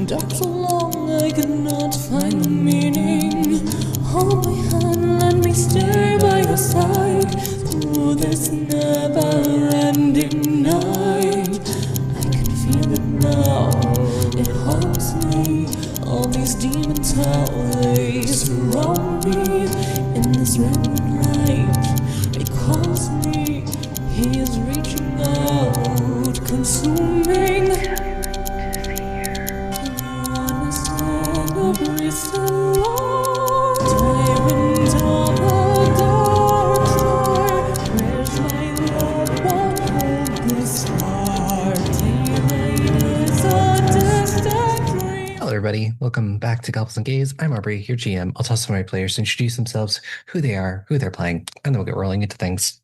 Dark so long I cannot find the meaning. Hold my hand, let me stay by your side through this never-ending night. I can feel it now, it haunts me. All these demons, how they surround me. In this red light, it calls me. He is reaching out, consuming. Tyrant of the dark side, where's my love? What hold this heart? Daylight is a distant dream. Hello everybody, welcome back to Goblins and Gaze. I'm Aubrey, your GM. I'll tell some of my players to introduce themselves, who they are, who they're playing, and then we'll get rolling into things.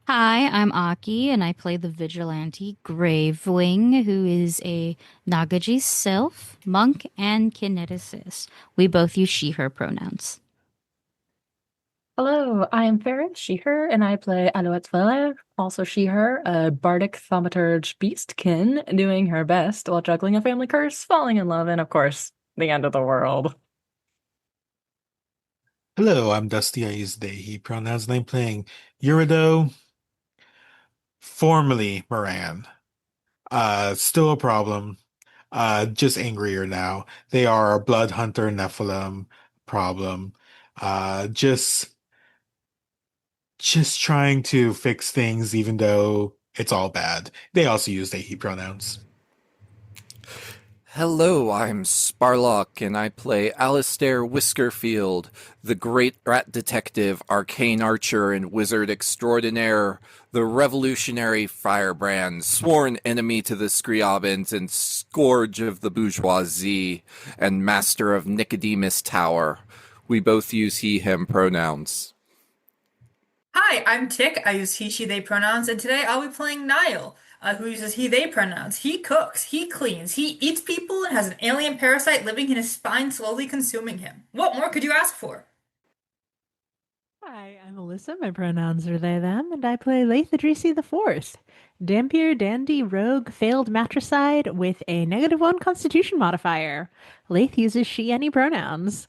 Hi, I'm Aki, and I play the vigilante Gravewing, who is a Nagaji sylph, monk, and kineticist. We both use she/her pronouns. Hello, I am Farris, she/her, and I play Alouette, also she/her, a bardic thaumaturge beastkin, doing her best while juggling a family curse, falling in love, and of course, the end of the world. Hello, I'm Dusty. I use they, he pronouns, and I'm playing Eurideux, formerly Moran. Still a problem. Just angrier now. They are a blood hunter Nephilim problem. Just trying to fix things even though it's all bad. They also use they, he pronouns. Hello, I'm Sparlock, and I play Alistair Whiskerfield, the great rat detective, arcane archer, and wizard extraordinaire, the revolutionary firebrand, sworn enemy to the Scriabins and scourge of the bourgeoisie, and master of Nicodemus Tower. We both use he, him pronouns. Hi, I'm Tick. I use he, she, they pronouns, and today I'll be playing Nihil, who uses he, they pronouns. He cooks, he cleans, he eats people, and has an alien parasite living in his spine, slowly consuming him. What more could you ask for? Hi, I'm Alyssa. My pronouns are they, them, and I play Laeth the Fourth, Dampier, dandy, rogue, failed matricide with a -1 constitution modifier. Laeth uses she, any pronouns.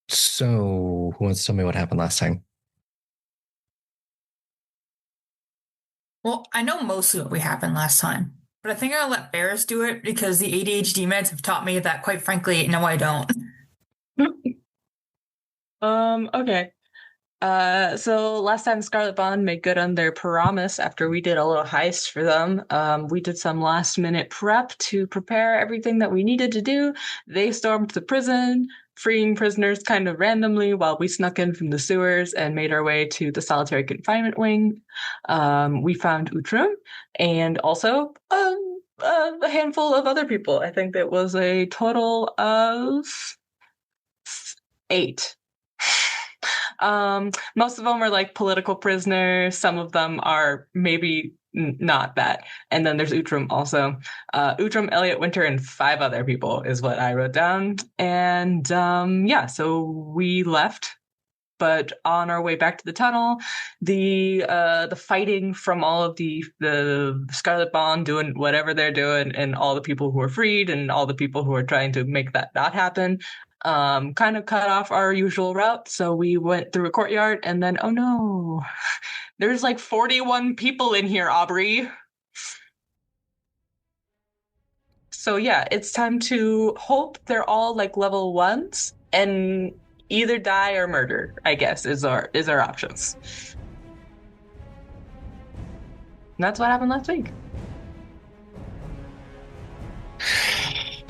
So, who wants to tell me what happened last time? Well, I know mostly what happened last time, but I think I'll let Farris do it because the ADHD meds have taught me that, quite frankly, no, I don't. Okay. So last time Scarlet Bond made good on their promise after we did a little heist for them. We did some last minute prep to prepare everything that we needed to do. They stormed the prison, freeing prisoners kind of randomly while we snuck in from the sewers and made our way to the solitary confinement wing. We found Utrum and also a handful of other people. I think that was a total of 8. Most of them are like political prisoners. Some of them are maybe not that. And then there's Utrum also. Utrum, Elliot, Winter, and 5 other people is what I wrote down. And yeah, so we left. But on our way back to the tunnel, the fighting from all of the Scarlet Bond doing whatever they're doing, and all the people who are freed, and all the people who are trying to make that not happen, kind of cut off our usual route. So we went through a courtyard, and then, oh no, there's like 41 people in here, Aubrey. So yeah, it's time to hope they're all like level 1s and either die or murder, I guess, is our options. And that's what happened last week.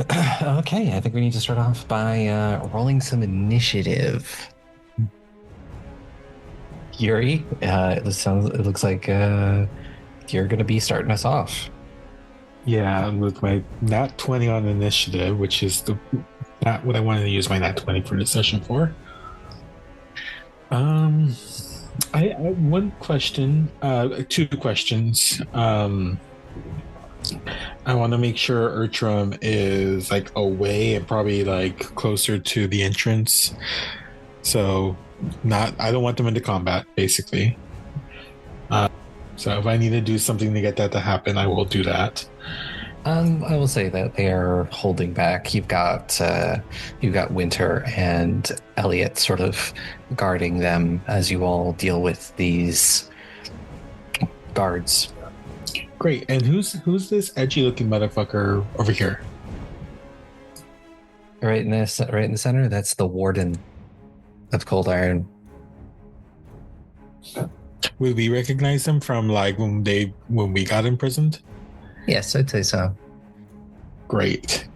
Okay, I think we need to start off by rolling some initiative. Yuri, it looks like you're going to be starting us off. Yeah, with my nat 20 on initiative, which is not what I wanted to use my nat 20 for this session for. I one question, two questions. I want to make sure Urtrum is like away and probably like closer to the entrance. So I don't want them into combat, basically. So if I need to do something to get that to happen, I will do that. I will say that they are holding back. You've got Winter and Elliot sort of guarding them as you all deal with these guards. Great. And who's this edgy looking motherfucker over here? Right in the center. That's the Warden of Cold Iron. Will we recognize them from like when we got imprisoned? Yes, I'd say so. Great.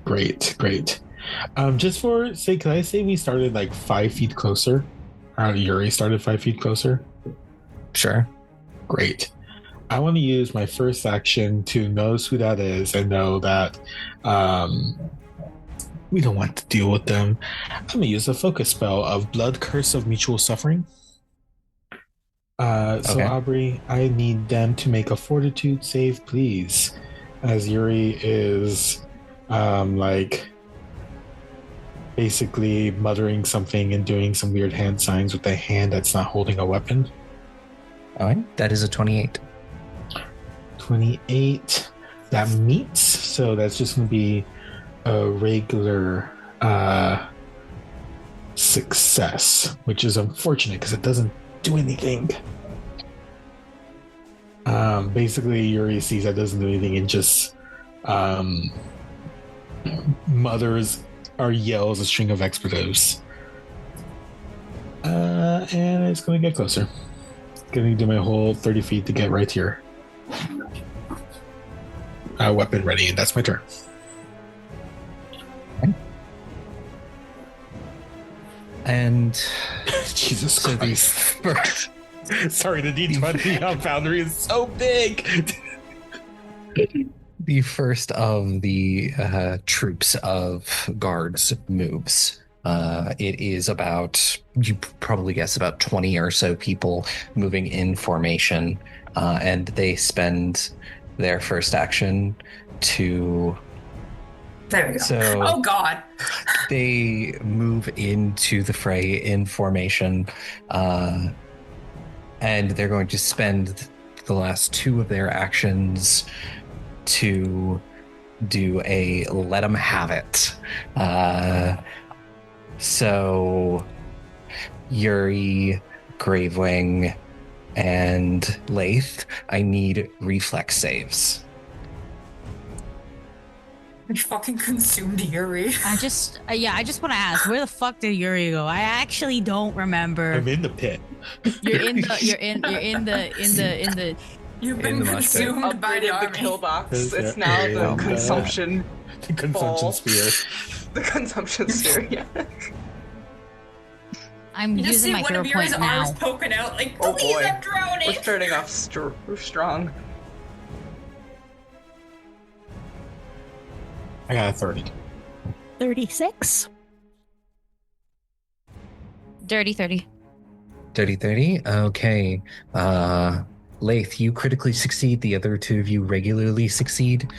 Just for say, could I say we started like 5 feet closer? Yuri started 5 feet closer. Sure. Great. I want to use my first action to notice who that is and know that we don't want to deal with them. I'm going to use a focus spell of Blood Curse of Mutual Suffering. So Aubrey, I need them to make a fortitude save, please. As Yuri is like basically muttering something and doing some weird hand signs with a hand that's not holding a weapon. All right, that is a 28. 28. That meets, so that's just going to be a regular success, which is unfortunate because it doesn't do anything. Basically, Yuri sees that doesn't do anything and just mutters or yells a string of expletives. And it's going to get closer. Going to do my whole 30 feet to get right here. Weapon ready, and that's my turn. And Jesus so Christ. the first, Sorry, the D20 boundary is so big. the first of the troops of guards moves. It is about, you probably guess, about 20 or so people moving in formation, and they spend their first action to... There we go. So oh God. they move into the fray in formation, and they're going to spend the last two of their actions to do a let them have it. So Yuri, Gravewing, and Laeth, I need reflex saves. We fucking consumed Yuri. I just want to ask, where the fuck did Yuri go? I actually don't remember. I'm in the pit. You're in the. You've In been the mosh pit. consumed by the Upgraded the army. kill box. Yeah, It's now yeah, the consumption. The consumption ball. sphere. The consumption sphere. Yeah. I'm You just see using my one hero of Yuri's point arms now. poking out, like, Oh please, boy. I'm drowning. We're starting off strong. I got a 30. 36. Dirty 30. Dirty 30? Okay. Laeth, you critically succeed. The other two of you regularly succeed.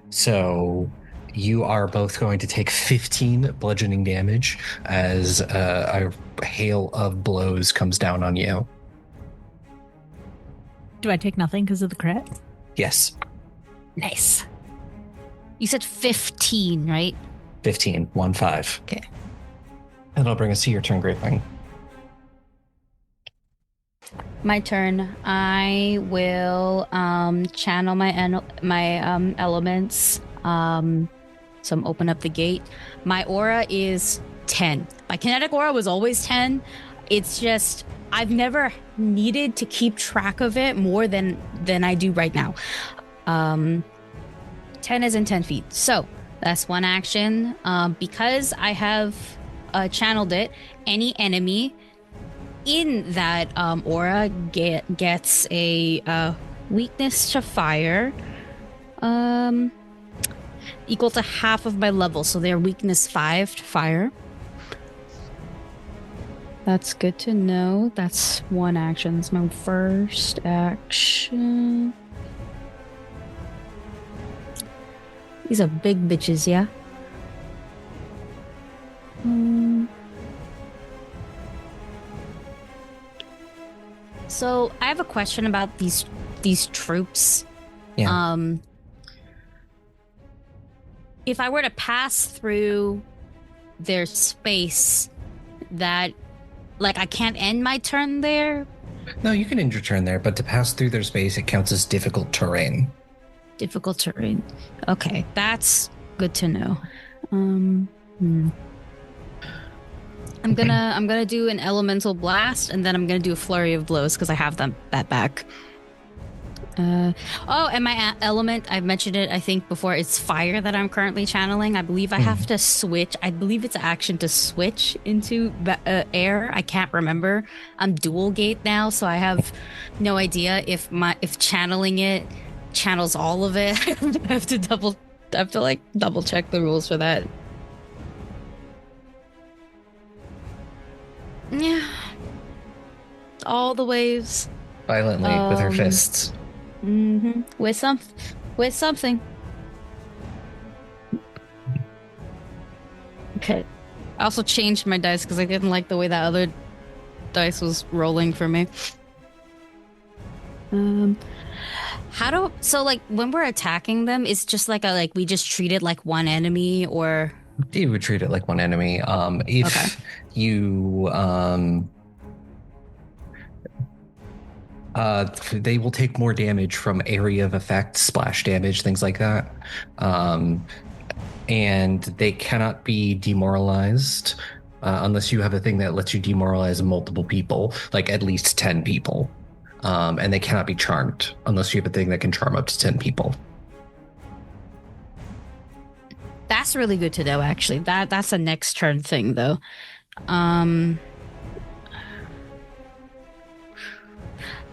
So you are both going to take 15 bludgeoning damage as a hail of blows comes down on you. Do I take nothing because of the crit? Yes, Nice. You said 15, right? 15, 1-5. Okay. And that'll bring us to your turn, Gravewing. My turn. I will channel my elements. Some open up the gate. My aura is 10. My kinetic aura was always 10. It's just I've never needed to keep track of it more than I do right now. 10 is in 10 feet. So That's one action. Because I have channeled it, any enemy in that aura gets a weakness to fire equal to half of my level. So they're weakness 5 to fire. That's good to know. That's one action. That's my first action. These are big bitches, yeah? So I have a question about these troops. Yeah. If I were to pass through their space, that, like, I can't end my turn there? No, you can end your turn there, but to pass through their space, it counts as difficult terrain. Difficult terrain. Okay, that's good to know. I'm gonna do an elemental blast, and then I'm gonna do a flurry of blows because I have that back. And my element, I've mentioned it, I think, before. It's fire that I'm currently channeling. I believe I have to switch. I believe it's an action to switch into air. I can't remember. I'm dual gate now, so I have no idea if channeling it channels all of it. I have to double check the rules for that. Yeah. All the waves. Violently with her fists. Mm-hmm. With something. Okay. I also changed my dice because I didn't like the way that other dice was rolling for me. So like when we're attacking them, it's just like we just treat it like one enemy, or You would treat it like one enemy. If you they will take more damage from area of effect, splash damage, things like that. And they cannot be demoralized unless you have a thing that lets you demoralize multiple people, like at least 10 people. And they cannot be charmed unless you have a thing that can charm up to 10 people. That's really good to know, actually. That's a next turn thing, though.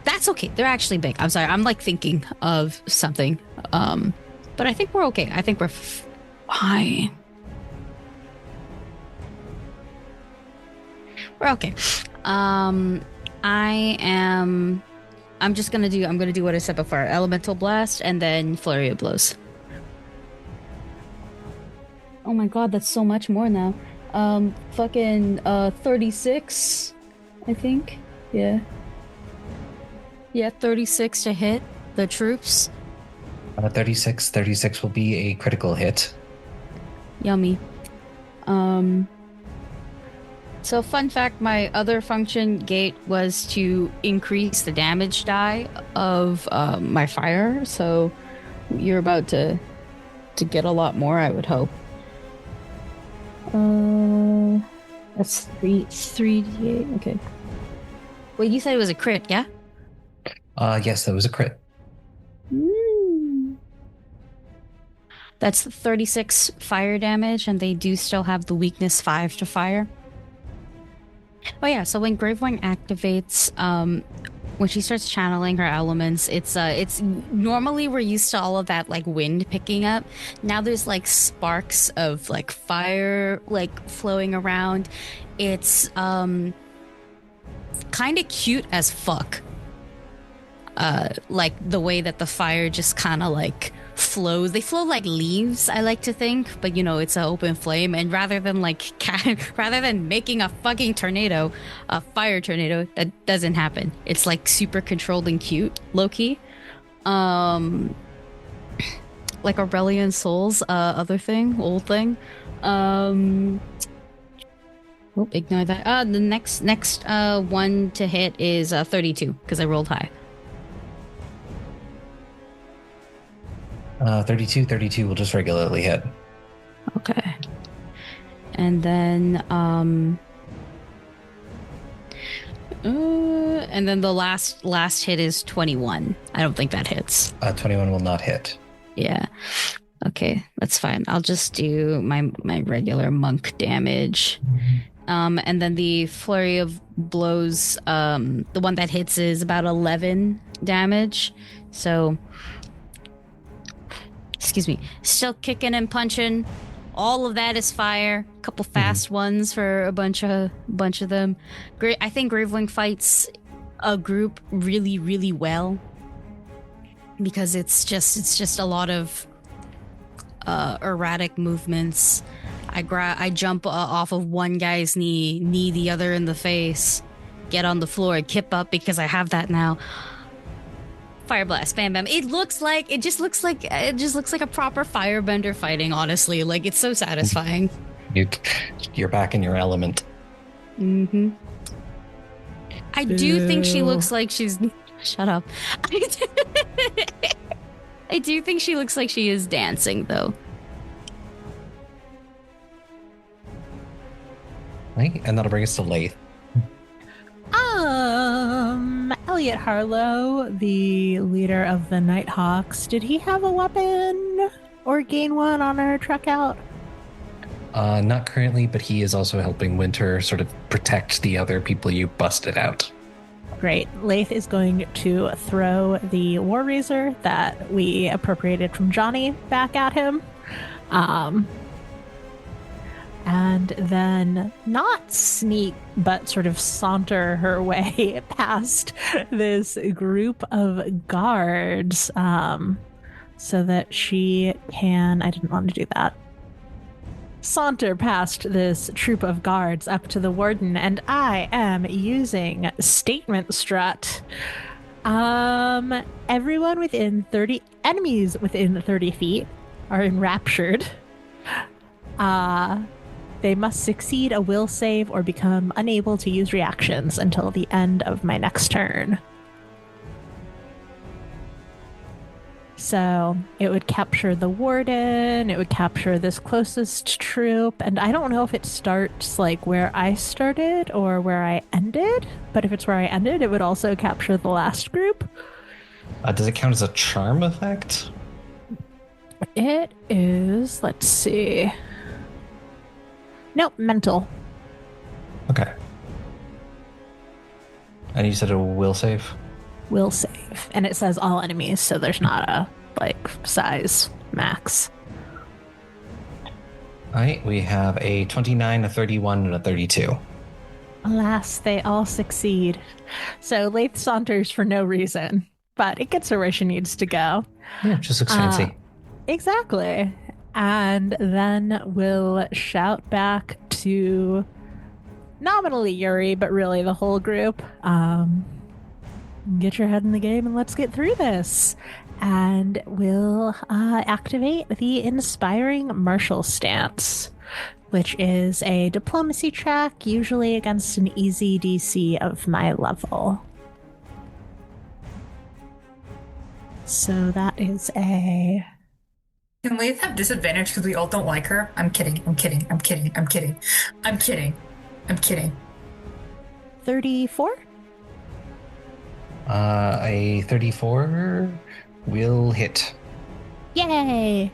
That's okay. They're actually big. I'm sorry. I'm like thinking of something. But I think we're okay. I think we're fine. We're okay. I'm gonna do what I said before. Elemental blast and then flurry of blows. Oh my god, that's so much more now. 36, I think. Yeah. Yeah, 36 to hit the troops. 36 will be a critical hit. Yummy. So fun fact, my other function gate was to increase the damage die of my fire, so you're about to get a lot more, I would hope. That's 3d8, okay. Wait, you said it was a crit, yeah? Yes, that was a crit. That's 36 fire damage, and they do still have the weakness 5 to fire. Oh yeah, so when Gravewing activates, when she starts channeling her elements, it's normally we're used to all of that like wind picking up. Now there's like sparks of like fire like flowing around. It's kind of cute as fuck. Like the way that the fire just kind of like flows. They flow like leaves, I like to think, but you know, it's an open flame, and rather than making a fucking tornado, a fire tornado, that doesn't happen. It's like super controlled and cute, low-key. Like Aurelian Souls, old thing. Ignore that. The next one to hit is 32, because I rolled high. 32 will just regularly hit. Okay. And then the last hit is 21. I don't think that hits. 21 will not hit. Yeah. Okay, that's fine. I'll just do my regular monk damage. And then the flurry of blows, the one that hits is about 11 damage. So, excuse me, still kicking and punching. All of that is fire. A couple fast ones for a bunch of them. I think Gravewing fights a group really, really well because it's just a lot of erratic movements. I jump off of one guy's knee the other in the face, get on the floor, kip up because I have that now. Fire blast, bam bam. It just looks like a proper firebender fighting, honestly. Like, it's so satisfying. You're back in your element. Mm-hmm. I do think she looks like she's shut up. I do think she looks like she is dancing though. Right, and that'll bring us to Laeth. Elliot Harlow, the leader of the Nighthawks, did he have a weapon or gain one on our trek out? Not currently, but he is also helping Winter sort of protect the other people you busted out. Great. Laeth is going to throw the War Razor that we appropriated from Johnny back at him. And then not sneak, but sort of saunter her way past this group of guards so that she can... I didn't want to do that. Saunter past this troop of guards up to the Warden, and I am using Statement Strut. Everyone within 30... Enemies within 30 feet are enraptured. They must succeed a will save or become unable to use reactions until the end of my next turn. So it would capture the Warden, it would capture this closest troop, and I don't know if it starts like where I started or where I ended, but if it's where I ended, it would also capture the last group. Does it count as a charm effect? It is, let's see... Nope, mental. Okay. And you said a will save? Will save. And it says all enemies, so there's not a, size max. Alright, we have a 29, a 31, and a 32. Alas, they all succeed. So Laeth saunters for no reason, but it gets her where she needs to go. Yeah, just looks fancy. Exactly. And then we'll shout back to nominally Yuri, but really the whole group. Get your head in the game and let's get through this. And we'll activate the Inspiring Martial Stance, which is a diplomacy check, usually against an easy DC of my level. So that is a... Can Laeth have disadvantage because we all don't like her? I'm kidding. 34? A 34 will hit. Yay!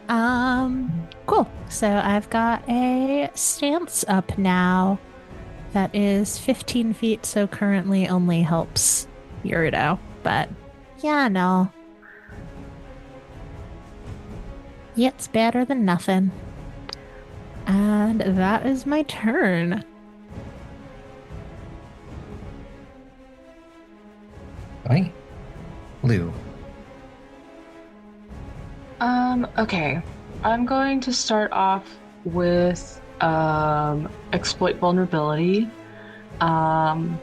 Cool. So I've got a stance up now that is 15 feet, so currently only helps Eurideux. But, yeah, no. It's better than nothing. And that is my turn. Right? Lou. Okay. I'm going to start off with exploit vulnerability. I'm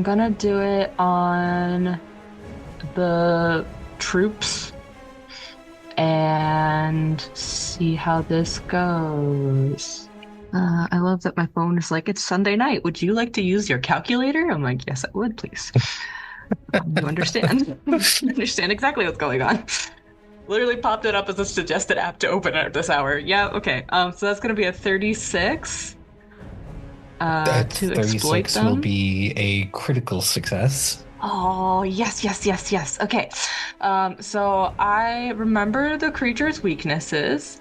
gonna do it on the troops and see how this goes. I love that my phone is like, it's Sunday night. Would you like to use your calculator? I'm like, yes, I would, please. You understand. You understand exactly what's going on. Literally popped it up as a suggested app to open at this hour. Yeah, okay. So that's going to be a 36 That to exploit 36 them. will be a critical success. Oh, yes. Okay. So I remember the creature's weaknesses,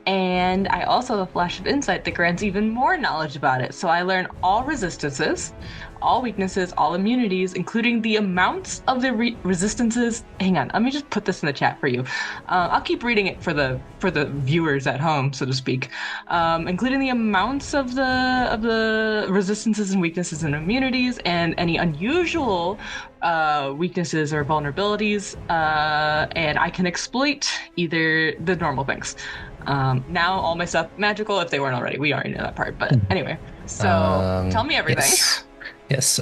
and I also have a flash of insight that grants even more knowledge about it. So I learn all resistances, all weaknesses, all immunities, including the amounts of the resistances. Hang on, let me just put this in the chat for you. I'll keep reading it for the viewers at home, so to speak. Including the amounts of the resistances and weaknesses and immunities, and any unusual weaknesses or vulnerabilities, and I can exploit either the normal things. Now all my stuff magical if they weren't already. We already know that part, but anyway. So tell me everything. Yes.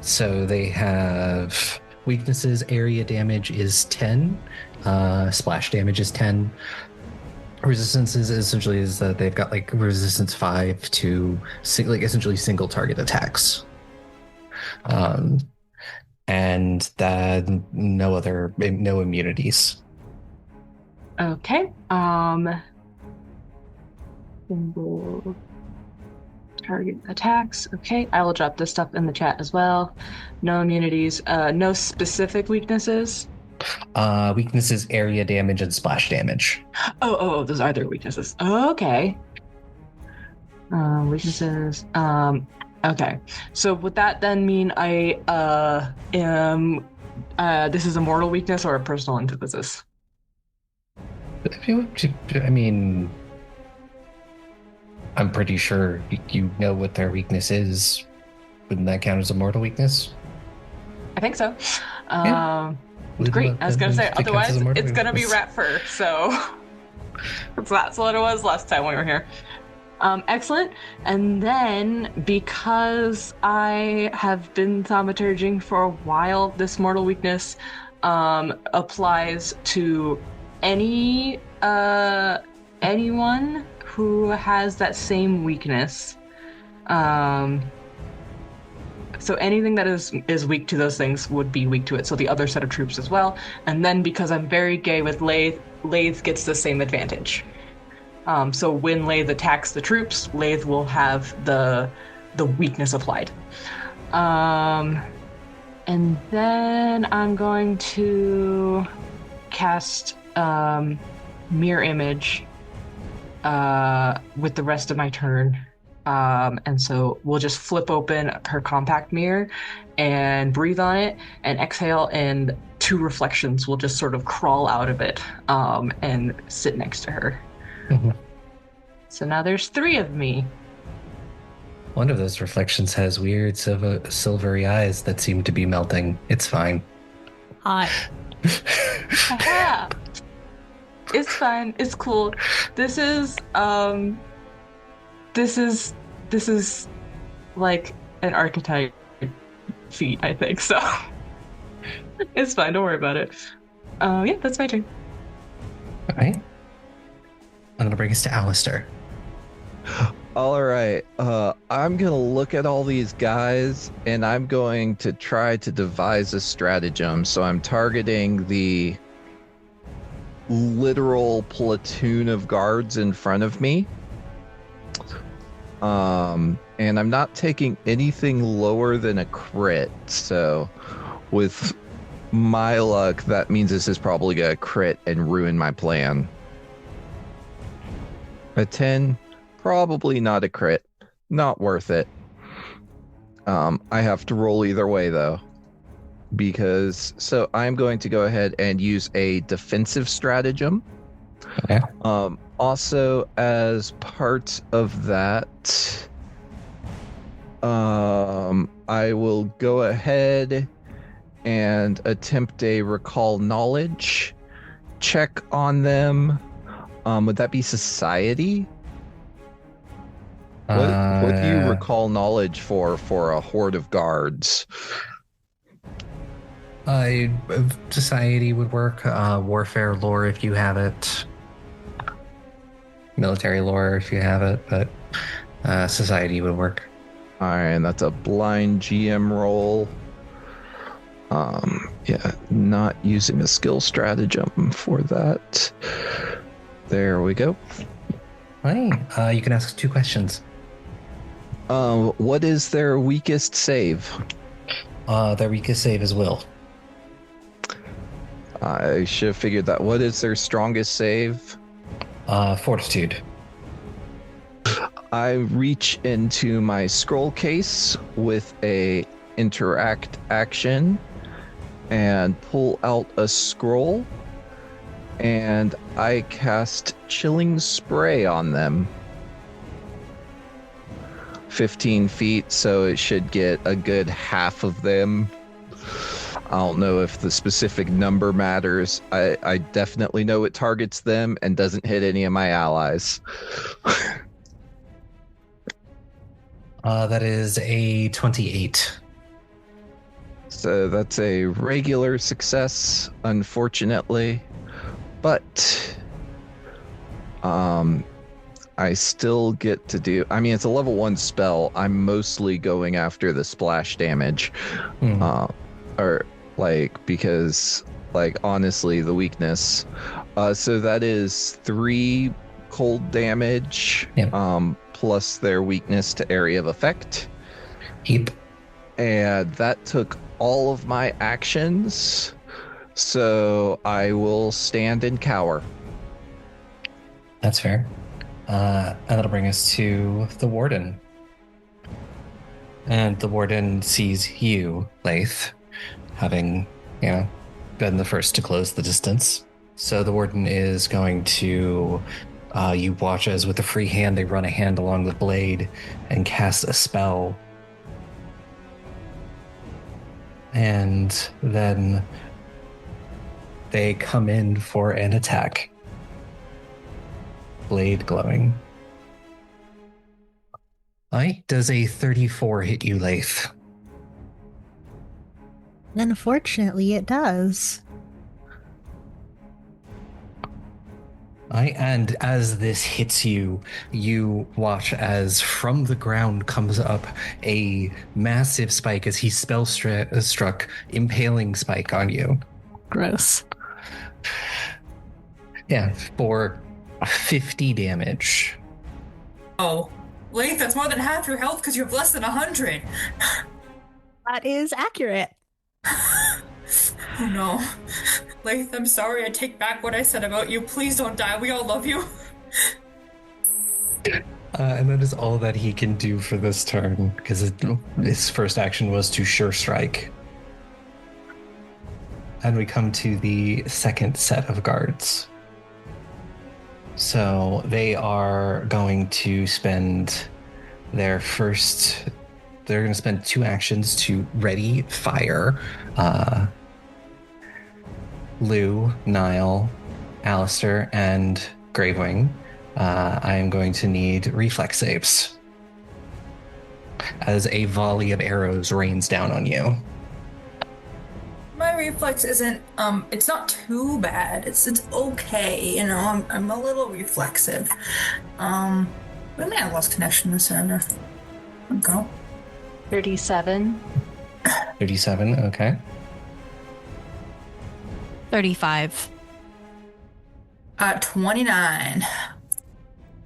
So they have weaknesses. Area damage is 10. Splash damage is 10. Resistances essentially is that they've got like resistance 5 to essentially single target attacks. And then no immunities. Okay. Single target attacks. Okay, I will drop this stuff in the chat as well. No immunities. No specific weaknesses. Weaknesses, area damage, and splash damage. Oh, those are their weaknesses. Okay. Weaknesses. Okay. So would that then mean I am? This is a mortal weakness or a personal antithesis? I mean, I'm pretty sure you know what their weakness is. Wouldn't that count as a mortal weakness? I think so. Yeah. Great. I was going to say, otherwise it's going to be rat fur. So that's what it was last time we were here. Excellent. And then because I have been thaumaturging for a while, this mortal weakness applies to anyone who has that same weakness. So anything that is weak to those things would be weak to it. So the other set of troops as well. And then because I'm very gay with Laeth, Laeth gets the same advantage. So when Laeth attacks the troops, Laeth will have the weakness applied. And then I'm going to cast mirror image with the rest of my turn. And so we'll just flip open her compact mirror and breathe on it and exhale, and 2 reflections will just sort of crawl out of it and sit next to her. Mm-hmm. So now there's 3 of me. One of those reflections has weird silvery eyes that seem to be melting. It's fine. Hot. It's fine. It's cool. This is like an archetype feat, I think. So it's fine. Don't worry about it. Yeah, that's my turn. All right. I'm gonna bring us to Alistair. All right. I'm going to look at all these guys and I'm going to try to devise a stratagem. So I'm targeting the literal platoon of guards in front of me. And I'm not taking anything lower than a crit. So with my luck, that means this is probably going to crit and ruin my plan. A 10, probably not a crit. Not worth it. I have to roll either way though. So I'm going to go ahead and use a defensive stratagem. Okay. Also, as part of that, I will go ahead and attempt a recall knowledge check on them. Would that be society? What do you recall knowledge for a horde of guards? Society would work. Warfare lore if you have it. Military lore if you have it, but society would work. All right, and that's a blind GM roll. Yeah, not using a skill stratagem for that. There we go. Hi. You can ask 2 questions. What is their weakest save? Their weakest save is will. I should have figured that. What is their strongest save? Fortitude. I reach into my scroll case with a interact action and pull out a scroll, and I cast Chilling Spray on them. 15 feet, so it should get a good half of them. I don't know if the specific number matters. I definitely know it targets them and doesn't hit any of my allies. That is a 28. So that's a regular success, unfortunately. But I still get to do... I mean, it's a level 1 spell. I'm mostly going after the splash damage. Because, honestly, the weakness. So that is 3 cold damage, plus their weakness to area of effect. Heap. And that took all of my actions. So I will stand and cower. That's fair. And that'll bring us to the Warden. And the Warden sees you, Laeth, having, been the first to close the distance. So the Warden is going to, you watch as with a free hand, they run a hand along the blade and cast a spell. And then they come in for an attack. Blade glowing. Does a 34 hit you, Laeth? Unfortunately, it does. And as this hits you, you watch as from the ground comes up a massive spike as he struck impaling spike on you. Gross. Yeah, for 50 damage. Oh, Laeth, that's more than half your health because you have less than 100. That is accurate. Oh no. Laeth, I'm sorry. I take back what I said about you. Please don't die. We all love you. And that is all that he can do for this turn, because his first action was to sure strike. And we come to the second set of guards. So they are going to spend their first... They're going to spend 2 actions to ready fire. Lou, Nihil, Alistair, and Gravewing. I am going to need reflex saves as a volley of arrows rains down on you. My reflex isn't, it's not too bad. It's okay, I'm a little reflexive. I mean, I lost connection with Sander. Go. 37. 37, okay. 35. 29.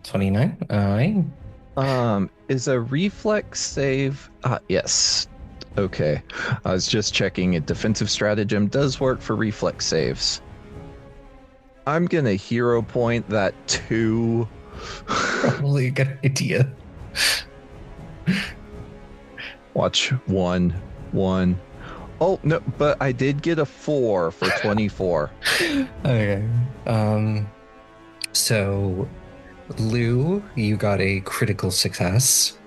29, alright. Is a reflex save? Yes. Okay. I was just checking. A defensive stratagem does work for reflex saves. I'm gonna hero point that 2. Probably a good idea. Watch 1. Oh, no, but I did get a 4 for 24. Okay. So, Lou, you got a critical success.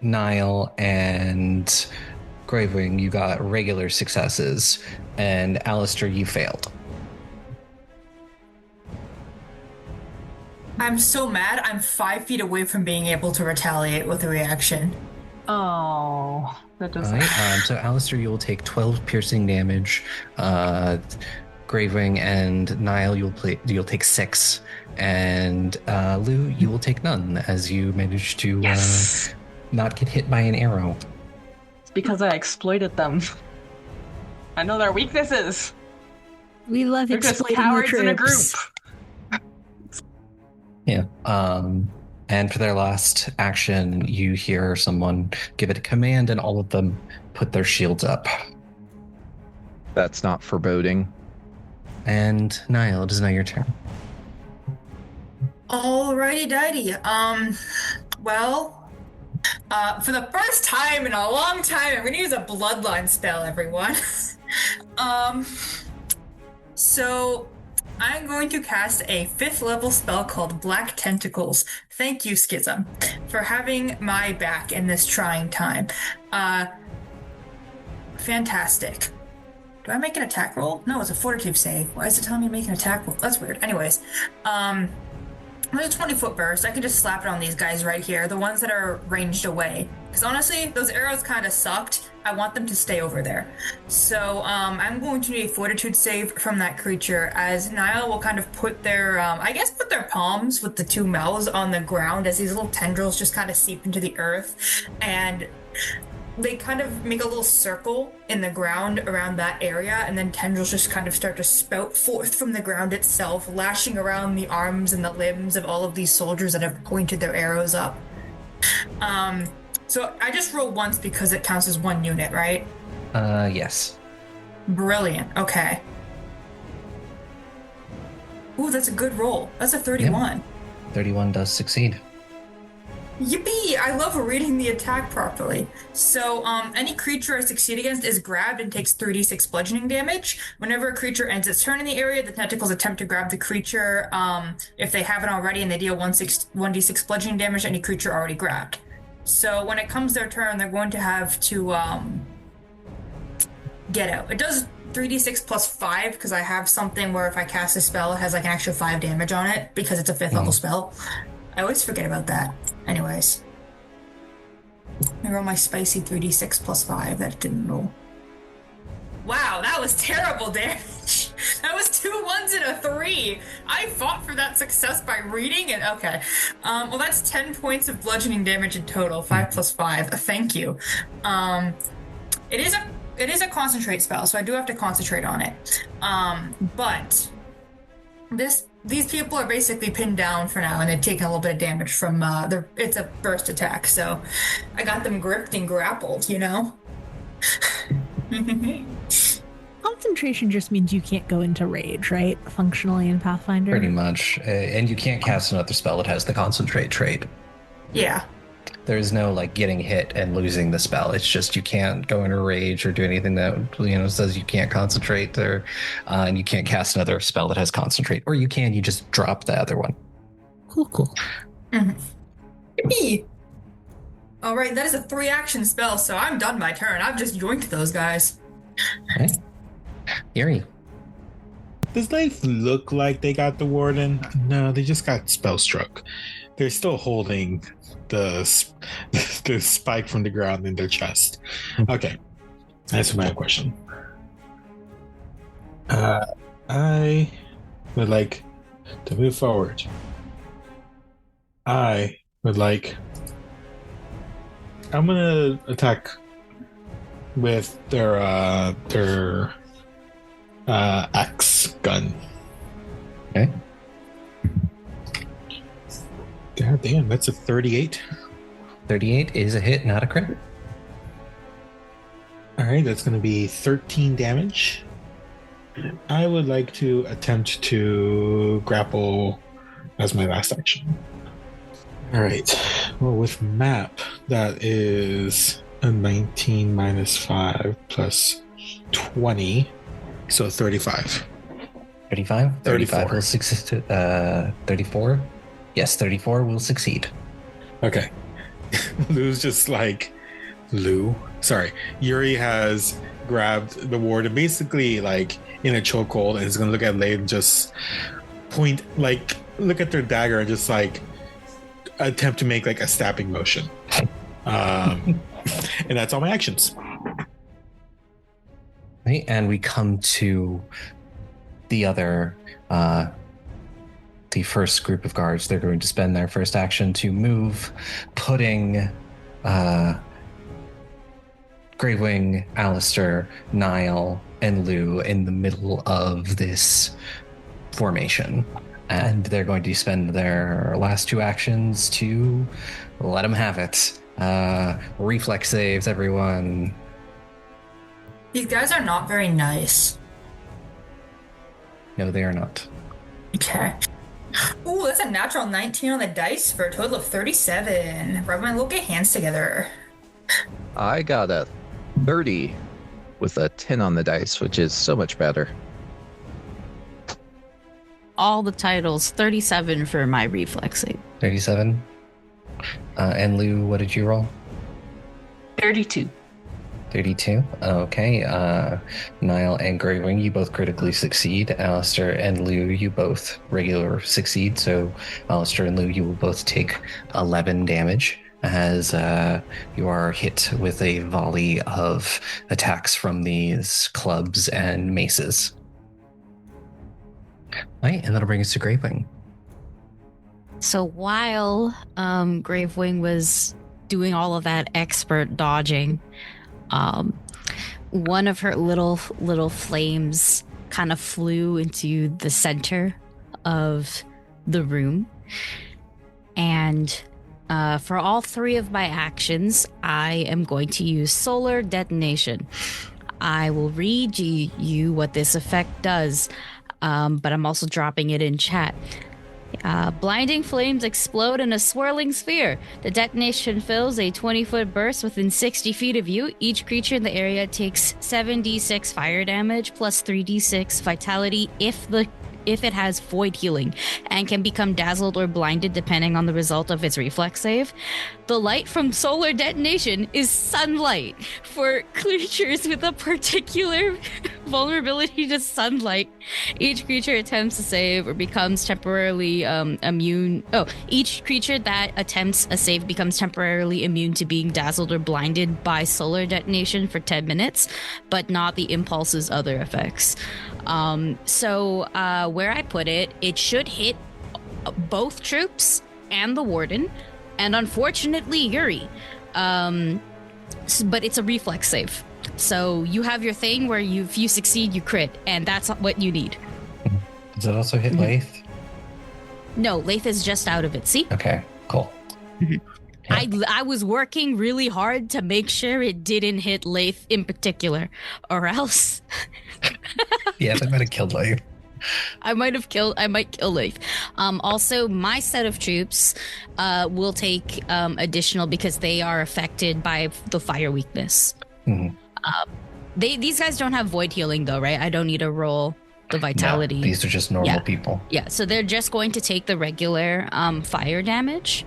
Nihil and Gravewing, you got regular successes. And Alistair, you failed. I'm so mad. I'm 5 feet away from being able to retaliate with a reaction. Oh, that doesn't... Alright, so Alistair, you will take 12 piercing damage. Gravewing and Nihil, you'll take 6. And Lou, you will take none as you managed to not get hit by an arrow. It's because I exploited them. I know their weaknesses. We love They're just exploiting cowards the in a group. Yeah. And for their last action, you hear someone give it a command, and all of them put their shields up. That's not foreboding. And Nihil, it is now your turn. Alrighty dighty. For the first time in a long time, I'm gonna use a bloodline spell, everyone. So I'm going to cast a 5th level spell called Black Tentacles. Thank you, Schism, for having my back in this trying time. Fantastic. Do I make an attack roll? No, it's a fortitude save. Why is it telling me to make an attack roll? That's weird. Anyways, there's a 20-foot burst. I can just slap it on these guys right here, the ones that are ranged away. Because honestly, those arrows kind of sucked. I want them to stay over there. So I'm going to need a fortitude save from that creature, as Nihil will kind of put their, put their palms with the 2 mouths on the ground as these little tendrils just kind of seep into the earth. And they kind of make a little circle in the ground around that area, and then tendrils just kind of start to spout forth from the ground itself, lashing around the arms and the limbs of all of these soldiers that have pointed their arrows up. So I just roll once because it counts as 1 unit, right? Yes. Brilliant. Okay. Ooh, that's a good roll. That's a 31. Yep. 31 does succeed. Yippee! I love reading the attack properly. So, any creature I succeed against is grabbed and takes 3d6 bludgeoning damage. Whenever a creature ends its turn in the area, the tentacles attempt to grab the creature, if they haven't already, and they deal 1d6 bludgeoning damage to any creature already grabbed. So, when it comes their turn, they're going to have to, get out. It does 3d6 plus 5, because I have something where if I cast a spell, it has like an extra 5 damage on it, because it's a 5th level spell. I always forget about that. Anyways. I roll my spicy 3d6 plus 5. That didn't roll. Wow, that was terrible damage. That was 2 1s and a 3. I fought for that success by reading it. Okay. Well, that's 10 points of bludgeoning damage in total. 5 plus 5. Thank you. It is a concentrate spell, so I do have to concentrate on it. But these people are basically pinned down for now, and they're taking a little bit of damage from it's a burst attack, so I got them gripped and grappled, you know? Concentration just means you can't go into rage, right? Functionally in Pathfinder? Pretty much. And you can't cast another spell that has the concentrate trait. Yeah. There's no like getting hit and losing the spell. It's just you can't go into rage or do anything that says you can't concentrate, or and you can't cast another spell that has concentrate. Or you just drop the other one. Cool. Mm-hmm. Yippee! All right, that is a 3-action spell, so I'm done my turn. I've just yoinked those guys. Okay. Yuri. Does Laeth look like they got the Warden? No, they just got spell struck. They're still holding the spike from the ground in their chest. Okay, that's my question. I would like to move forward. I'm gonna attack with their axe gun. Okay. God damn, that's a 38. 38 is a hit, not a crit. All right, that's going to be 13 damage. I would like to attempt to grapple as my last action. All right. Well, with map, that is a 19 minus 5 plus 20, so 35. 35? 35 will 34? Yes, 34 will succeed. Okay. Lou's just like... Yuri has grabbed the Warden basically like in a chokehold and is going to look at Laeth and just point, like, look at their dagger and just like attempt to make like a stabbing motion. And that's all my actions. Right, and we come to the other... the first group of guards. They're going to spend their first action to move, putting Gravewing, Alistair, Nihil, and Lou in the middle of this formation. And they're going to spend their last 2 actions to let them have it. Reflex saves, everyone. These guys are not very nice. No, they are not. Okay. Ooh, that's a natural 19 on the dice for a total of 37. Rub my little hands together. I got a 30 with a 10 on the dice, which is so much better. All the titles, 37 for my reflex save. 37. And Lou, what did you roll? 32. 32. Okay. Nihil and Gravewing, you both critically succeed. Alistair and Lou, you both regular succeed. So Alistair and Lou, you will both take 11 damage as you are hit with a volley of attacks from these clubs and maces. Right, and that'll bring us to Gravewing. So while Gravewing was doing all of that expert dodging, one of her little flames kind of flew into the center of the room. And for all 3 of my actions, I am going to use solar detonation. I will read you what this effect does, but I'm also dropping it in chat. Blinding flames explode in a swirling sphere. The detonation fills a 20-foot burst within 60 feet of you. Each creature in the area takes 7d6 fire damage plus 3d6 vitality if it has void healing and can become dazzled or blinded depending on the result of its reflex save. The light from solar detonation is sunlight. For creatures with a particular vulnerability to sunlight, each creature attempts to save or becomes temporarily immune. Each creature that attempts a save becomes temporarily immune to being dazzled or blinded by solar detonation for 10 minutes, but not the impulse's other effects. So where I put it, it should hit both troops and the Warden, and unfortunately Yuri. But it's a reflex save. So you have your thing where if you succeed, you crit, and that's what you need. Does it also hit Laeth? No, Laeth is just out of it. See? Okay, cool. I was working really hard to make sure it didn't hit Laeth in particular, or else. Yeah, that might have killed Laeth. I might kill Laeth. Also, my set of troops will take additional because they are affected by the fire weakness. Mm-hmm. These guys don't have void healing though, right? I don't need to roll the vitality. No, these are just normal people. Yeah, so they're just going to take the regular fire damage.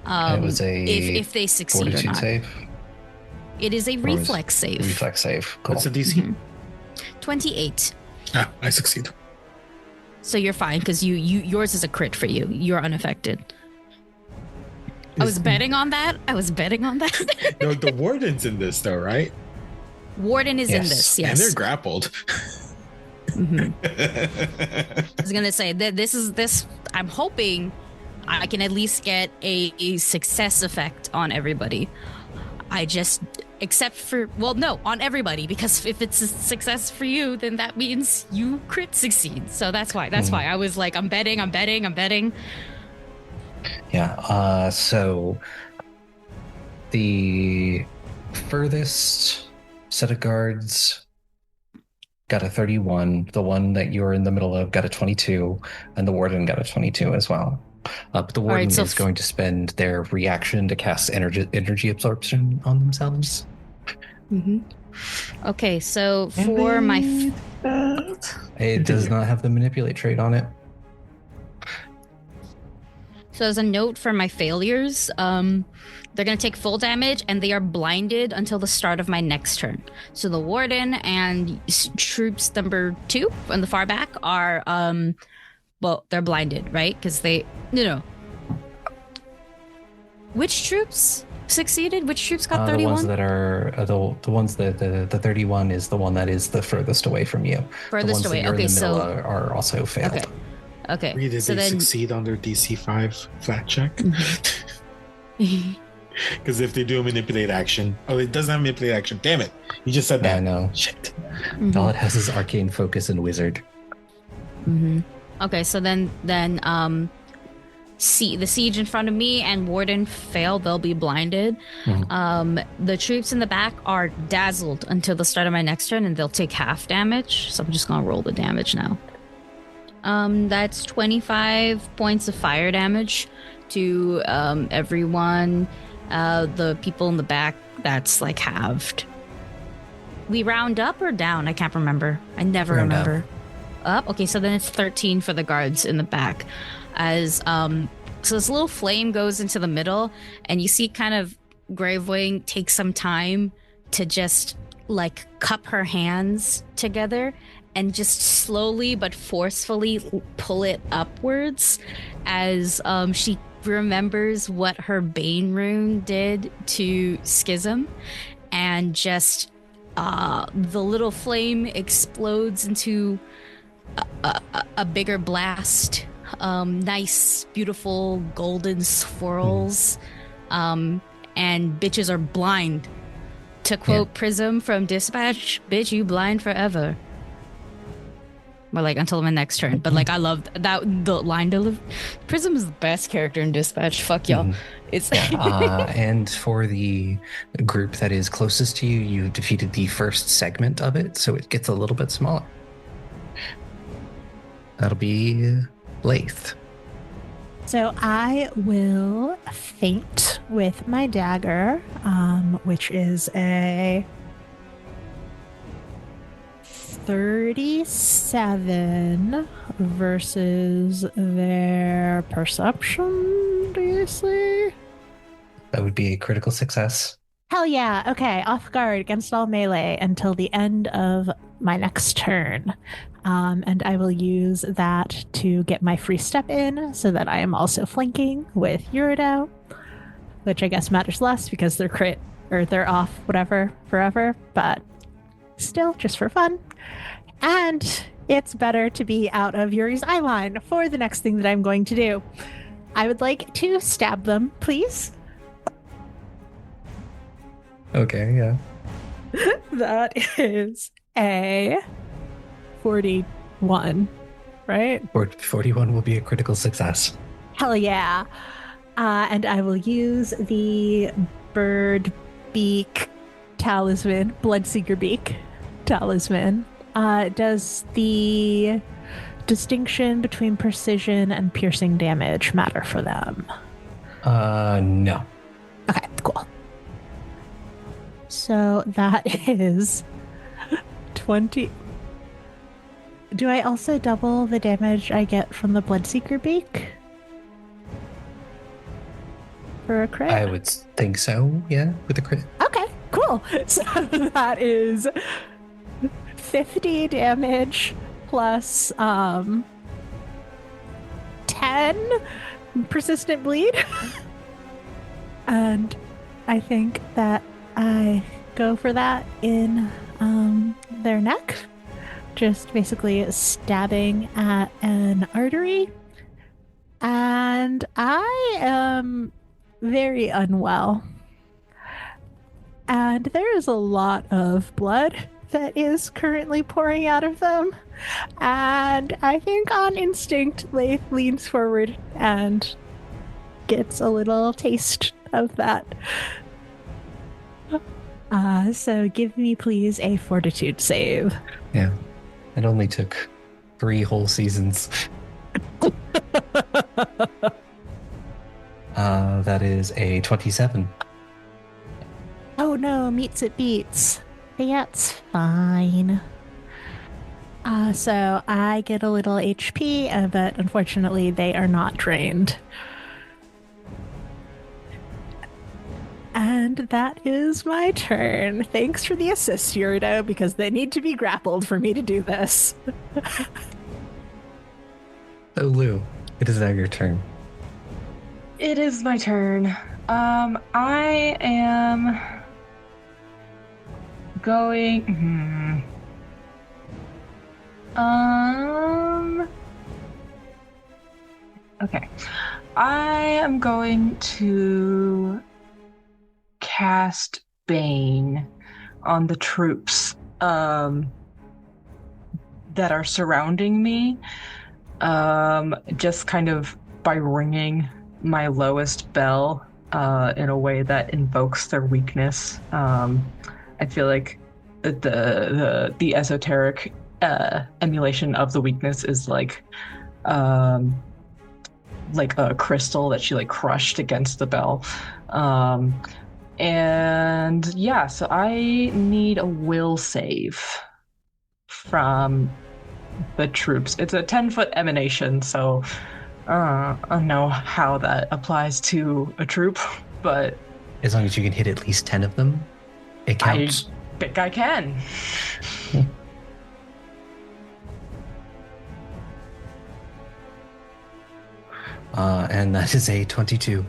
It was a if they succeed or not. Save? It is a reflex save. Reflex save. Cool. What's the DC? 28. Ah, I succeed. So you're fine because yours is a crit for you. You're unaffected. I was betting on that. No, the Warden's in this though, right? Warden is in this, yes. And they're grappled. I was gonna say that this. I'm hoping I can at least get a success effect on everybody. On everybody, because if it's a success for you, then that means you crit succeed. So that's why I was like, I'm betting. Yeah. So the furthest set of guards got a 31. The one that you're in the middle of got a 22, and the Warden got a 22 as well. But the Warden is going to spend their reaction to cast energy absorption on themselves. Mm-hmm. Okay, so for my... It does not have the manipulate trait on it. So as a note for my failures, they're going to take full damage and they are blinded until the start of my next turn. So the Warden and troops number 2 on the far back are... they're blinded, right? Because No. Which troops succeeded? Which troops got 31? The ones that are the ones that the 31 is the one that is the furthest away from you. Furthest away. Okay, so are also failed. Okay. Did they succeed on their DC 5 flat check? Because if they do a manipulate action, it doesn't have manipulate action. Damn it! You just said that. No. Shit. All it has is arcane focus and wizard. Mm-hmm. Okay, so then the siege in front of me and Warden fail, they'll be blinded. The troops in the back are dazzled until the start of my next turn, and they'll take half damage. So I'm just gonna roll the damage now. That's 25 points of fire damage to everyone. The people in the back, that's like halved. We round up or down? I can't remember. I never remember. Up? Okay, so then it's 13 for the guards in the back. As so this little flame goes into the middle, and you see kind of Gravewing take some time to just like cup her hands together and just slowly but forcefully pull it upwards as she remembers what her Bane rune did to Schism, and just the little flame explodes into a bigger blast. Nice, beautiful golden swirls, and bitches are blind. To quote Prism from Dispatch, "Bitch, you blind forever." Or like until my next turn. But like I love that the line delivery. Prism is the best character in Dispatch. Fuck y'all. It's and for the group that is closest to you, you defeated the first segment of it, so it gets a little bit smaller. That'll be Laeth. So I will feint with my dagger, which is a 37 versus their perception DC. That would be a critical success. Hell yeah. Okay. Off guard against all melee until the end of my next turn. And I will use that to get my free step in so that I am also flanking with Eurideux, which I guess matters less because they're crit or they're off whatever forever, but still just for fun. And it's better to be out of Yuri's eye line for the next thing that I'm going to do. I would like to stab them, please. Okay, yeah. That is a 41, right? 41 will be a critical success. Hell yeah. And I will use the bird beak talisman, Bloodseeker beak talisman. Does the distinction between precision and piercing damage matter for them? No. Okay, cool. So that is 20. Do I also double the damage I get from the Bloodseeker beak? For a crit? I would think so, yeah, with a crit. Okay, cool. So that is 50 damage plus 10 persistent bleed. And I think that I go for that in their neck. Just basically stabbing at an artery. And I am very unwell. And there is a lot of blood that is currently pouring out of them. And I think on instinct, Laeth leans forward and gets a little taste of that. So give me, please, a fortitude save. Yeah. It only took 3 whole seasons. That is a 27. Oh no, meets it beats. That's fine. So I get a little HP, but unfortunately they are not drained. And that is my turn. Thanks for the assist, Eurideux, because they need to be grappled for me to do this. So, Lou, it is now your turn. It is my turn. I am going. Okay. I am going to cast Bane on the troops that are surrounding me. just kind of by ringing my lowest bell in a way that invokes their weakness. I feel like the esoteric emulation of the weakness is like a crystal that she like crushed against the bell. And yeah, so I need a will save from the troops. It's a 10-foot emanation, so I don't know how that applies to a troop, but As long as you can hit at least 10 of them, it counts. I think I can. And that is a 22.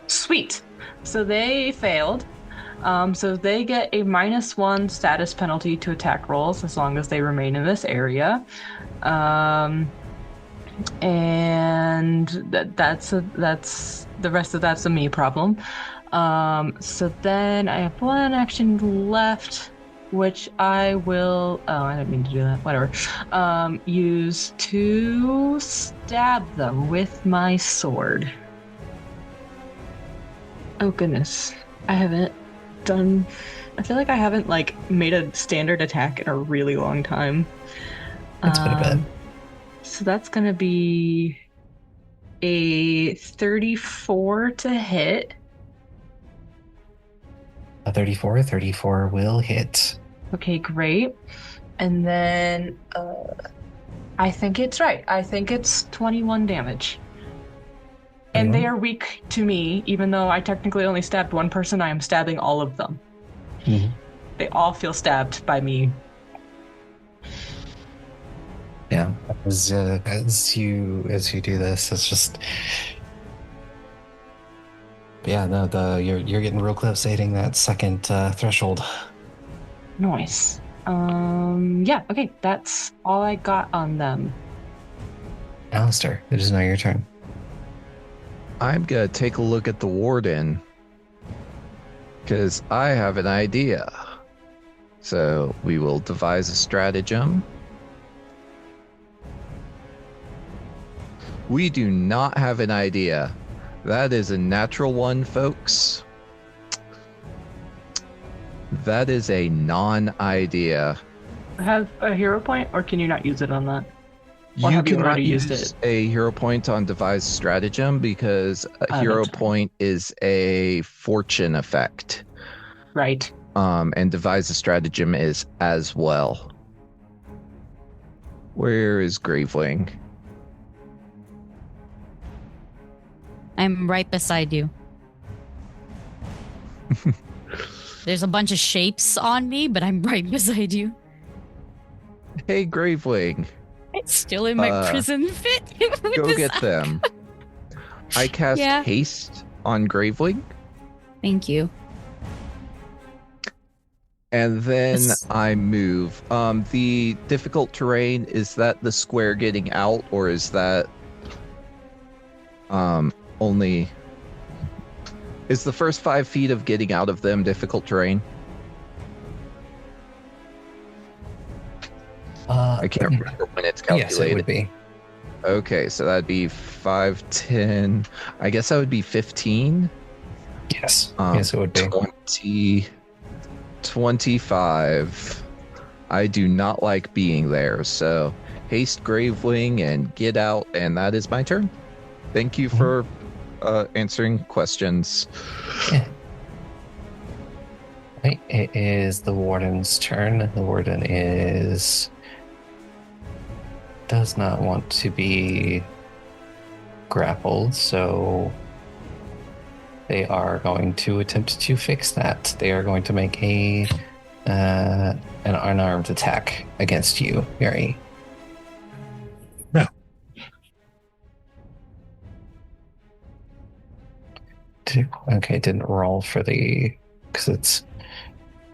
Sweet. So they failed. So they get a -1 status penalty to attack rolls as long as they remain in this area. And that's the rest of that's a me problem. So then I have one action left, which I will. Oh, I didn't mean to do that. Whatever. Use to stab them with my sword. Oh goodness, I feel like I haven't like made a standard attack in a really long time. It's been a bit. So that's gonna be a 34 to hit. A 34 will hit. Okay, great. And then I think it's right. I think it's 21 damage. And they are weak to me, even though I technically only stabbed one person. I am stabbing all of them. Mm-hmm. They all feel stabbed by me. Yeah, as you do this, it's just. Yeah, no, you're getting real close to hitting that second threshold. Nice. Yeah. Okay, that's all I got on them. Alistair, it is now your turn. I'm gonna take a look at the Warden, because I have an idea. So we will devise a stratagem. We do not have an idea. That is a natural one, folks. That is a non-idea. Have a hero point, or can you not use it on that? You cannot use a hero point on devise stratagem because a hero point is a fortune effect. Right. And devise a stratagem is as well. Where is Gravewing? I'm right beside you. There's a bunch of shapes on me, but I'm right beside you. Hey, Gravewing. It's still in my prison fit. Go get them. I cast haste on Gravewing. Thank you. And then I move. The difficult terrain, is that the square getting out, or is that only... Is the first 5 feet of getting out of them difficult terrain? I can't remember when it's calculated. Yes, it would be. Okay, so that'd be 5, 10. I guess that would be 15. Yes. Yes, it would be. 20, 25. I do not like being there, so haste Gravewing and get out, and that is my turn. Thank you for answering questions. Yeah. Right, it is the Warden's turn. The Warden does not want to be grappled, so they are going to attempt to fix that. They are going to make an unarmed attack against you, Yuri. No. Okay, didn't roll for because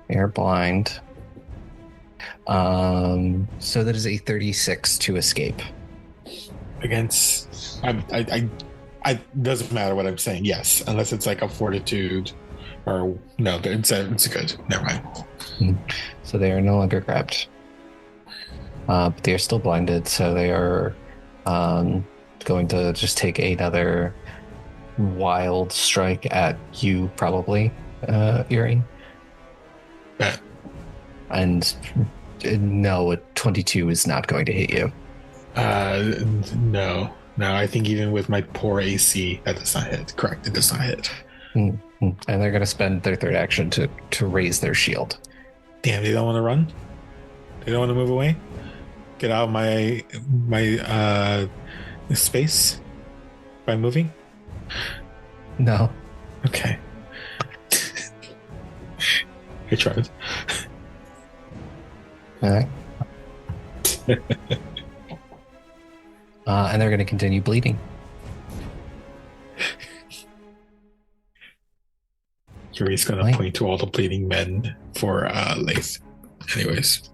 they're blind. So that is a 36 to escape. Against, I doesn't matter what I'm saying. Yes, unless it's like a fortitude, or no, it's good. Never mind. So they are no longer grabbed, but they are still blinded. So they are Going to just take another wild strike at you, probably, Yuri. Bet. And no, a 22 is not going to hit you. No. I think even with my poor AC, that does not hit. Correct, it does not hit. And they're going to spend their third action to raise their shield. Damn, they don't want to run? They don't want to move away? Get out of my space by moving? No. Okay. I tried. All right. And they're going to continue bleeding. Yuri's going to point to all the bleeding men for Laeth. Anyways.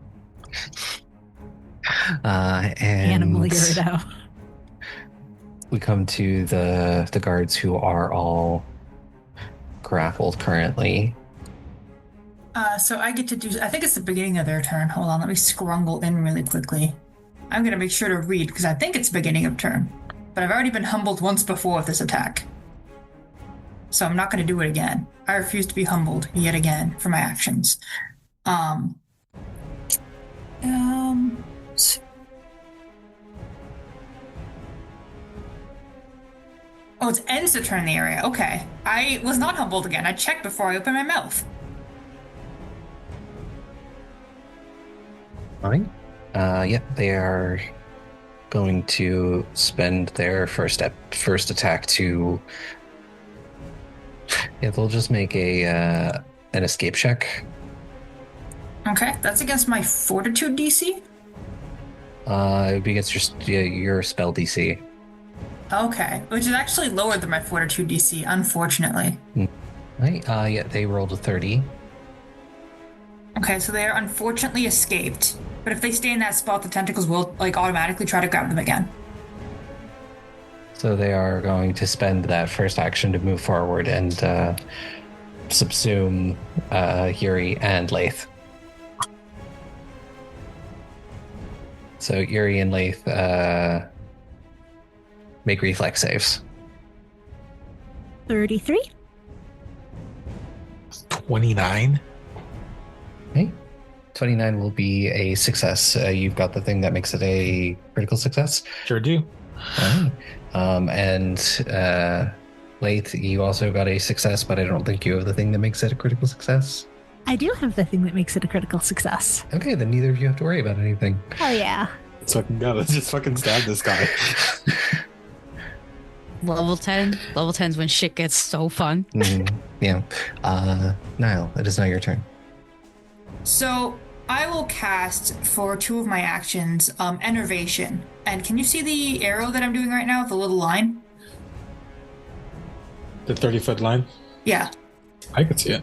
And Animal Eurideux. we come to the guards who are all grappled currently. So I get to do, I think it's the beginning of their turn. Hold on, let me scrungle in really quickly. I'm going to make sure to read because I think it's beginning of turn. But I've already been humbled once before with this attack. So I'm not going to do it again. I refuse to be humbled yet again for my actions. Oh, it ends the turn in the area. Okay. I was not humbled again. I checked before I opened my mouth. Fine. They are going to spend their first attack to. Yeah, they'll just make an escape check. Okay, that's against my fortitude DC? It would be against your spell DC. Okay, which is actually lower than my fortitude DC, unfortunately. Right. They rolled a 30. Okay, so they are unfortunately escaped. But if they stay in that spot, the tentacles will automatically try to grab them again. So they are going to spend that first action to move forward and subsume Yuri and Laeth. So Yuri and Laeth make reflex saves. 33. 29. Okay. 29 will be a success. You've got the thing that makes it a critical success. Sure do. All right. And Laeth, you also got a success, but I don't think you have the thing that makes it a critical success. I do have the thing that makes it a critical success. Okay, then neither of you have to worry about anything. Oh yeah. Let's fucking go. Let's just fucking stab this guy. Level 10. Level 10's when shit gets so fun. Yeah. Nihil, it is now your turn. So I will cast for 2 of my actions, Enervation. And can you see the arrow that I'm doing right now, the little line? The 30-foot line? Yeah. I could see it.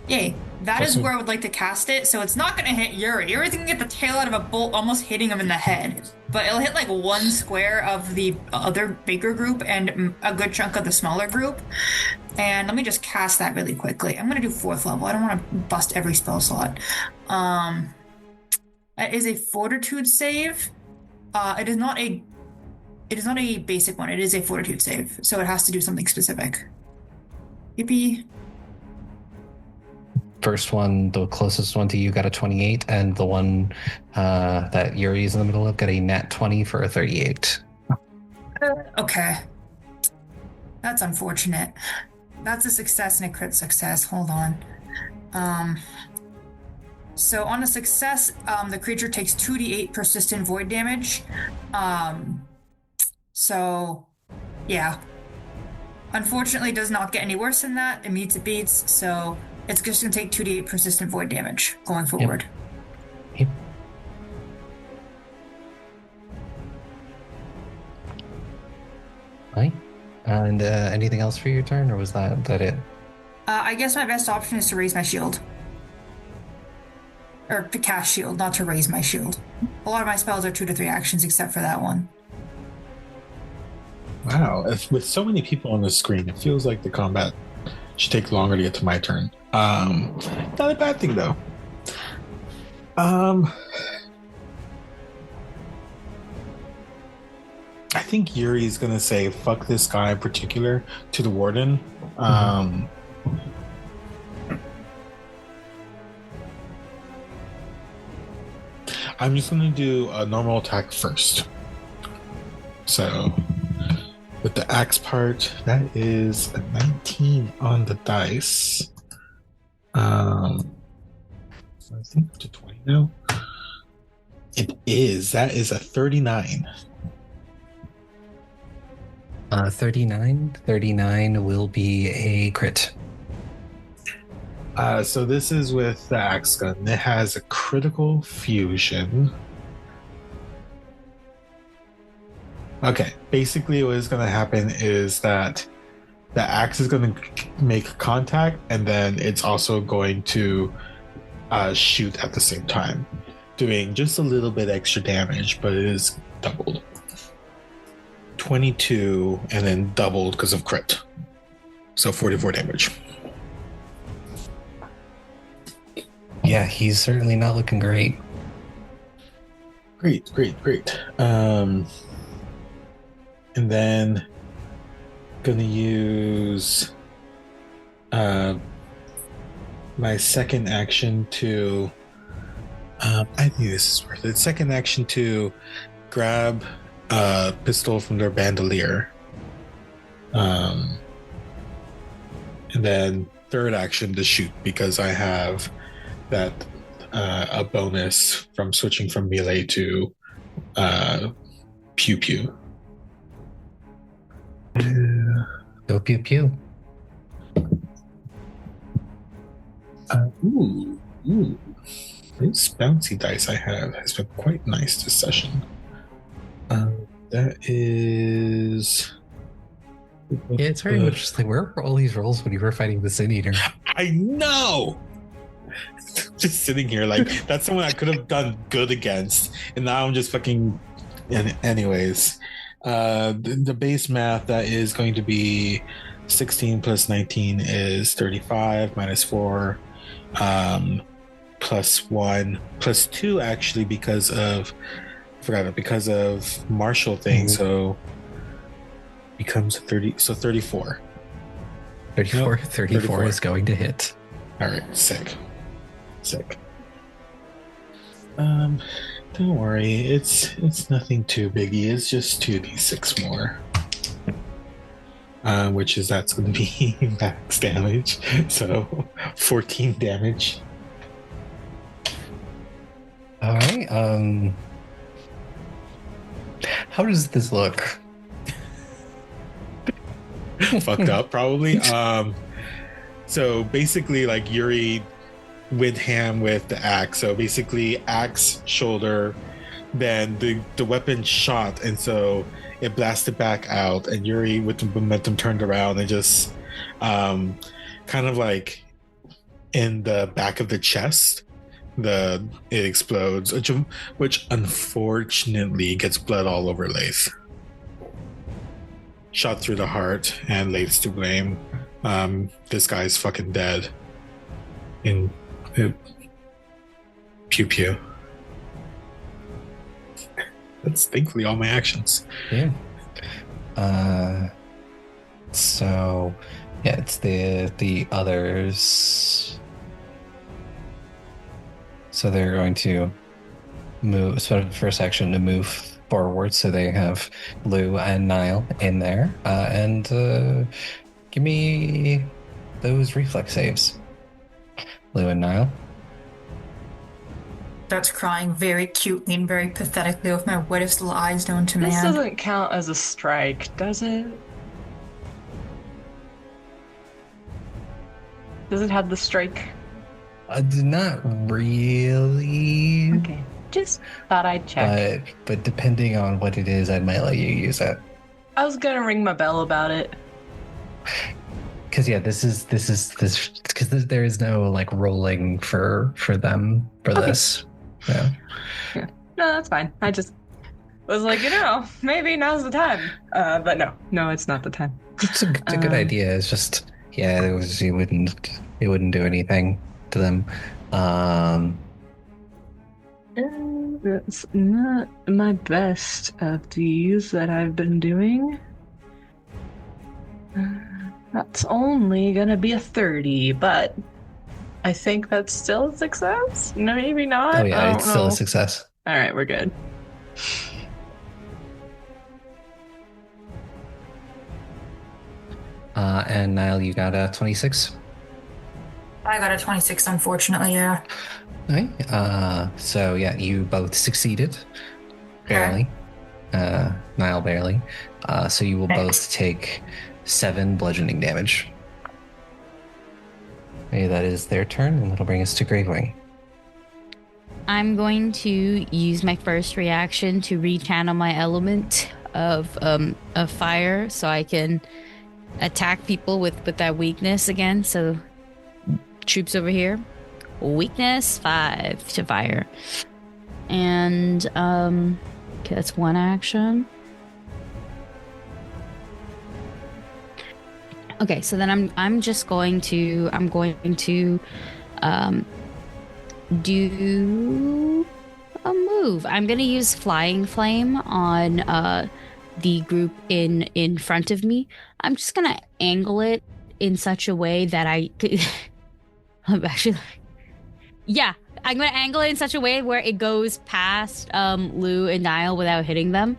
Yay. That is Awesome. where I would like to cast it, so it's not going to hit Yuri. Yuri's going to get the tail out of a bolt, almost hitting him in the head. But it'll hit like one square of the other bigger group and a good chunk of the smaller group. And let me just cast that really quickly. I'm going to do 4th level. I don't want to bust every spell slot. That is a fortitude save. It is not a basic one. It is a fortitude save, so it has to do something specific. Yippee. First one, the closest one to you, got a 28, and the one that Yuri is in the middle of got a nat 20 for a 38. Okay. That's unfortunate. That's a success and a crit success. Hold on. So on a success, the creature takes 2d8 persistent void damage. So, yeah. Unfortunately, it does not get any worse than that. It meets, it beats, so it's just going to take 2d8 persistent void damage going forward. Yep. Right. And anything else for your turn, or was that it? I guess my best option is to raise my shield. Or to cast shield, not to raise my shield. A lot of my spells are 2 to 3 actions, except for that one. Wow. With so many people on the screen, it feels like the combat should take longer to get to my turn. Not a bad thing, though. think Yuri's gonna say "fuck this guy" in particular to the warden. I'm just gonna do a normal attack first. So with the axe part, that is a 19 on the dice. I think up to 20 now. It is. That is a 39. 39 will be a crit. So this is with the axe gun. It has a critical fusion. Okay, basically what is going to happen is that the axe is going to make contact, and then it's also going to shoot at the same time, doing just a little bit extra damage, but it is doubled. 22, and then doubled because of crit. So 44 damage. Yeah, he's certainly not looking great. Great. And then gonna use my second action to I think this is worth it. Second action to grab a pistol from their bandolier. And then third action to shoot, because I have that a bonus from switching from melee to pew pew. Go pew pew. Ooh. This bouncy dice I have has been quite nice this session. That is... Yeah, it's very much just like, where were all these rolls when you were fighting the Sin Eater? I know! Just sitting here like, that's someone I could have done good against, and now I'm just fucking... Anyways, the base math, that is going to be 16 plus 19 is 35, minus 4, plus 1, plus 2 actually, because of martial thing, so becomes 30, so 34. 34 is going to hit. All right, sick. Don't worry, it's nothing too biggie. It's just 2d6 more, which is, that's going to be max damage. So 14 damage. All right. How does this look? Fucked up, probably. So basically, like, Yuri went ham with the axe. So basically, axe, shoulder, then the weapon shot, and so it blasted back out, and Yuri, with the momentum, turned around and just kind of like in the back of the chest, it explodes, which unfortunately gets blood all over Laeth. Shot through the heart, and Laeth's to blame. This guy's fucking dead. In pew pew. That's thankfully all my actions. Yeah. So yeah, it's the others. So they're going to move, sort of first action to move forward. So they have Lou and Nihil in there. And give me those reflex saves. Lou and Nihil. Starts crying very cutely and very pathetically with my wettest lies known to man. This doesn't count as a strike, does it? Does it have the strike? Not really. Okay, just thought I'd check. But depending on what it is, I might let you use it. I was gonna ring my bell about it. Because yeah, this is because there is no like rolling for them for this. Yeah. No, that's fine. I just was like, maybe now's the time. But no, it's not the time. It's a good idea. It's just it wouldn't do anything to them. That's not my best of these that I've been doing. That's only gonna be a 30, but I think that's still a success? No, maybe not. Oh yeah, I don't it's still know. a success. All right, we're good. And Nihil, you got a 26. I got a 26, unfortunately, yeah. Okay. So yeah, you both succeeded. Barely. Nihil barely. So you will both take 7 bludgeoning damage. Okay, that is their turn, and that'll bring us to Gravewing. I'm going to use my first reaction to rechannel my element of fire, so I can attack people with that weakness again. So troops over here, weakness 5 to fire, and okay, that's one action. Okay, so then I'm just going to do a move. I'm gonna use Flying Flame on the group in front of me. I'm just gonna angle it in such a way that I'm actually, yeah, I'm gonna angle it in such a way where it goes past Lou and Nihil without hitting them,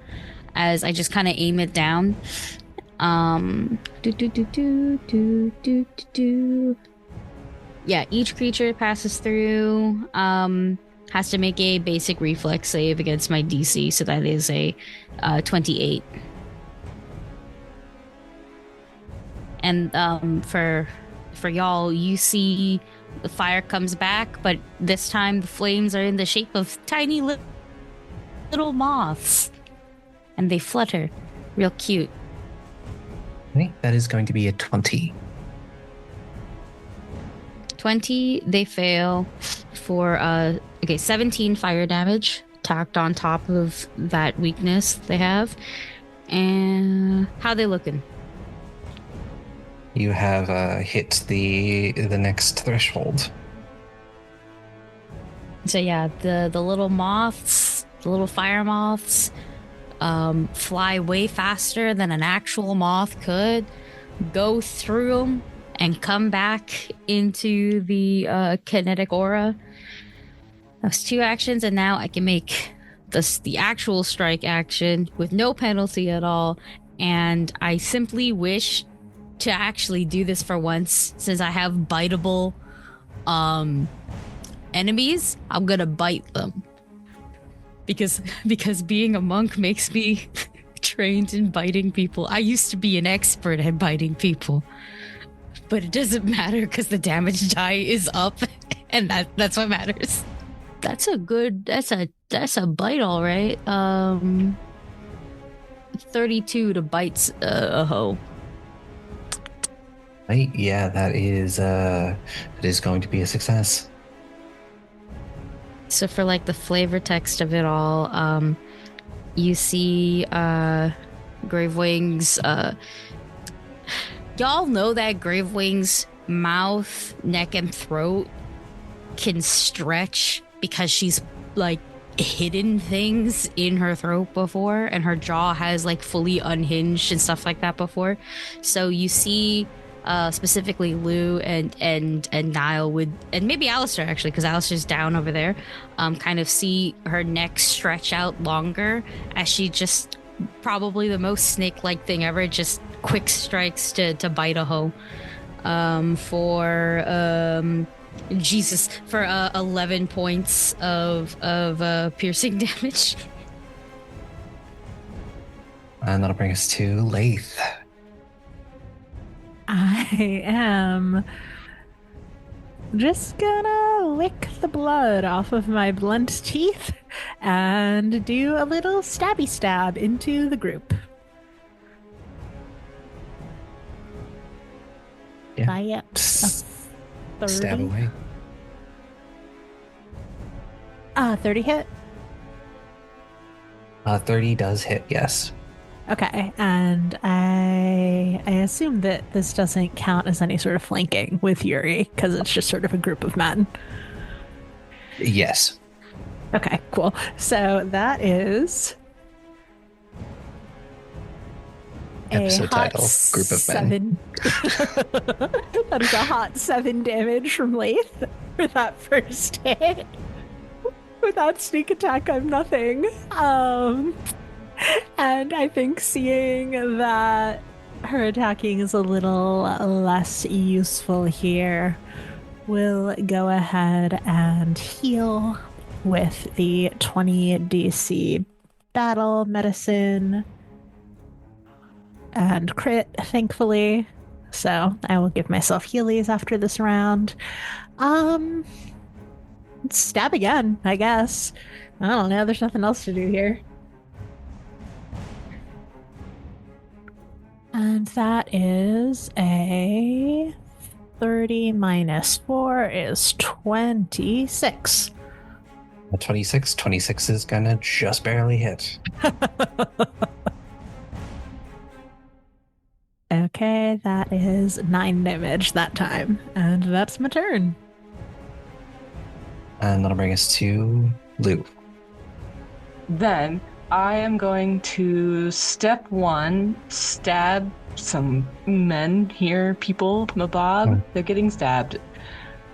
as I just kind of aim it down. Yeah, each creature passes through has to make a basic reflex save against my DC, so that is a 28. And for y'all, you see the fire comes back, but this time the flames are in the shape of tiny little moths, and they flutter real cute. Okay, that is going to be a 20. 20, they fail for 17 fire damage tacked on top of that weakness they have. And how they looking? You have hit the next threshold. So yeah, the little moths, the little fire moths, fly way faster than an actual moth could, go through them and come back into the kinetic aura. That's 2 actions, and now I can make the actual strike action with no penalty at all. And I simply wish to actually do this for once, since I have biteable enemies. I'm gonna bite them because being a monk makes me trained in biting people. I used to be an expert at biting people, but it doesn't matter because the damage die is up, and that's what matters. That's a bite, all right. 32 to bite a hoe. Right, yeah, that is going to be a success. So for like the flavor text of it all, you see Gravewing's y'all know that Gravewing's mouth, neck, and throat can stretch because she's like hidden things in her throat before, and her jaw has like fully unhinged and stuff like that before. So you see specifically Lou and Nihil would, and maybe Alistair actually, because Alistair's down over there, kind of see her neck stretch out longer as she just, probably the most snake-like thing ever, just quick strikes to bite a hoe for 11 points of piercing damage. And that'll bring us to Laeth. I am just gonna lick the blood off of my blunt teeth and do a little stabby stab into the group. Yeah. By a 30. Stab away. 30 hit? 30 does hit, yes. Okay, and I assume that this doesn't count as any sort of flanking with Yuri, because it's just sort of a group of men. Yes. Okay, cool. So that is Episode title, Group of Men. 7. That is a hot 7 damage from Laeth for that first hit. Without sneak attack, I'm nothing. And I think seeing that her attacking is a little less useful here, we'll go ahead and heal with the 20 DC battle medicine and crit, thankfully. So I will give myself healies after this round. Stab again, I guess. I don't know, there's nothing else to do here. And that is a 30 minus 4 is 26. 26 is gonna just barely hit. Okay, that is 9 damage that time. And that's my turn. And that'll bring us to Lou. Then I am going to step 1, stab some men here, people, Mabob. They're getting stabbed.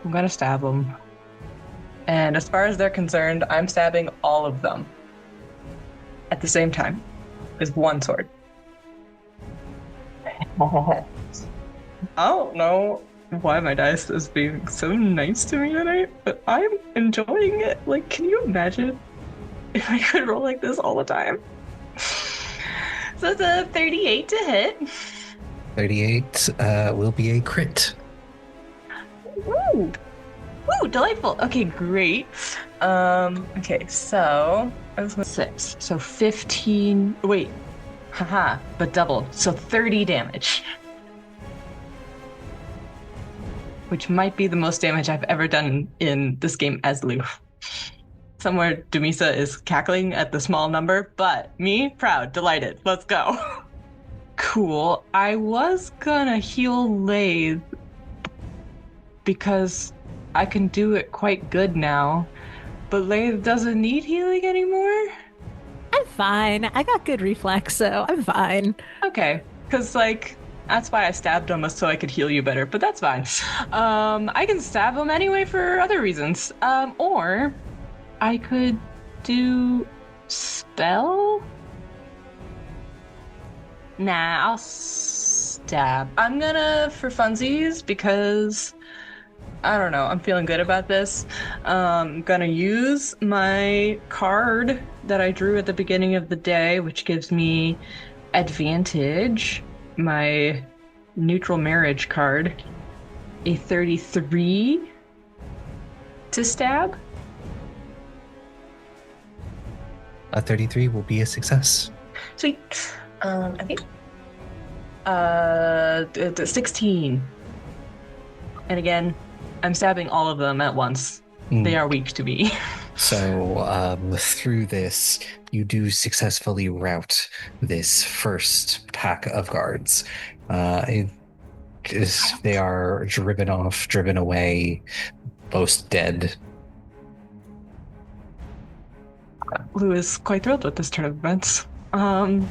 I'm gonna stab them. And as far as they're concerned, I'm stabbing all of them at the same time with one sword. I don't know why my dice is being so nice to me tonight, but I'm enjoying it. Like, can you imagine if I could roll like this all the time? So it's a 38 to hit. 38 will be a crit. Ooh, delightful. Okay, great. Okay, so I was 6. So 15. Wait, haha, but doubled. So 30 damage. Which might be the most damage I've ever done in this game as Lou. Somewhere Dumisa is cackling at the small number, but me, proud, delighted. Let's go. Cool. I was gonna heal Laeth because I can do it quite good now, but Laeth doesn't need healing anymore? I'm fine. I got good reflex, so I'm fine. Okay, because, like, that's why I stabbed him, was so I could heal you better, but that's fine. I can stab him anyway for other reasons. Or I could do spell? Nah, I'll stab. I'm gonna, for funsies, because I don't know, I'm feeling good about this. I'm gonna use my card that I drew at the beginning of the day, which gives me advantage. My neutral marriage card, a 33 to stab. A 33 will be a success. Sweet. I think 16. And again, I'm stabbing all of them at once. They are weak to me. So through this, you do successfully rout this first pack of guards. They are driven away, most dead. Lou is quite thrilled with this turn of events. And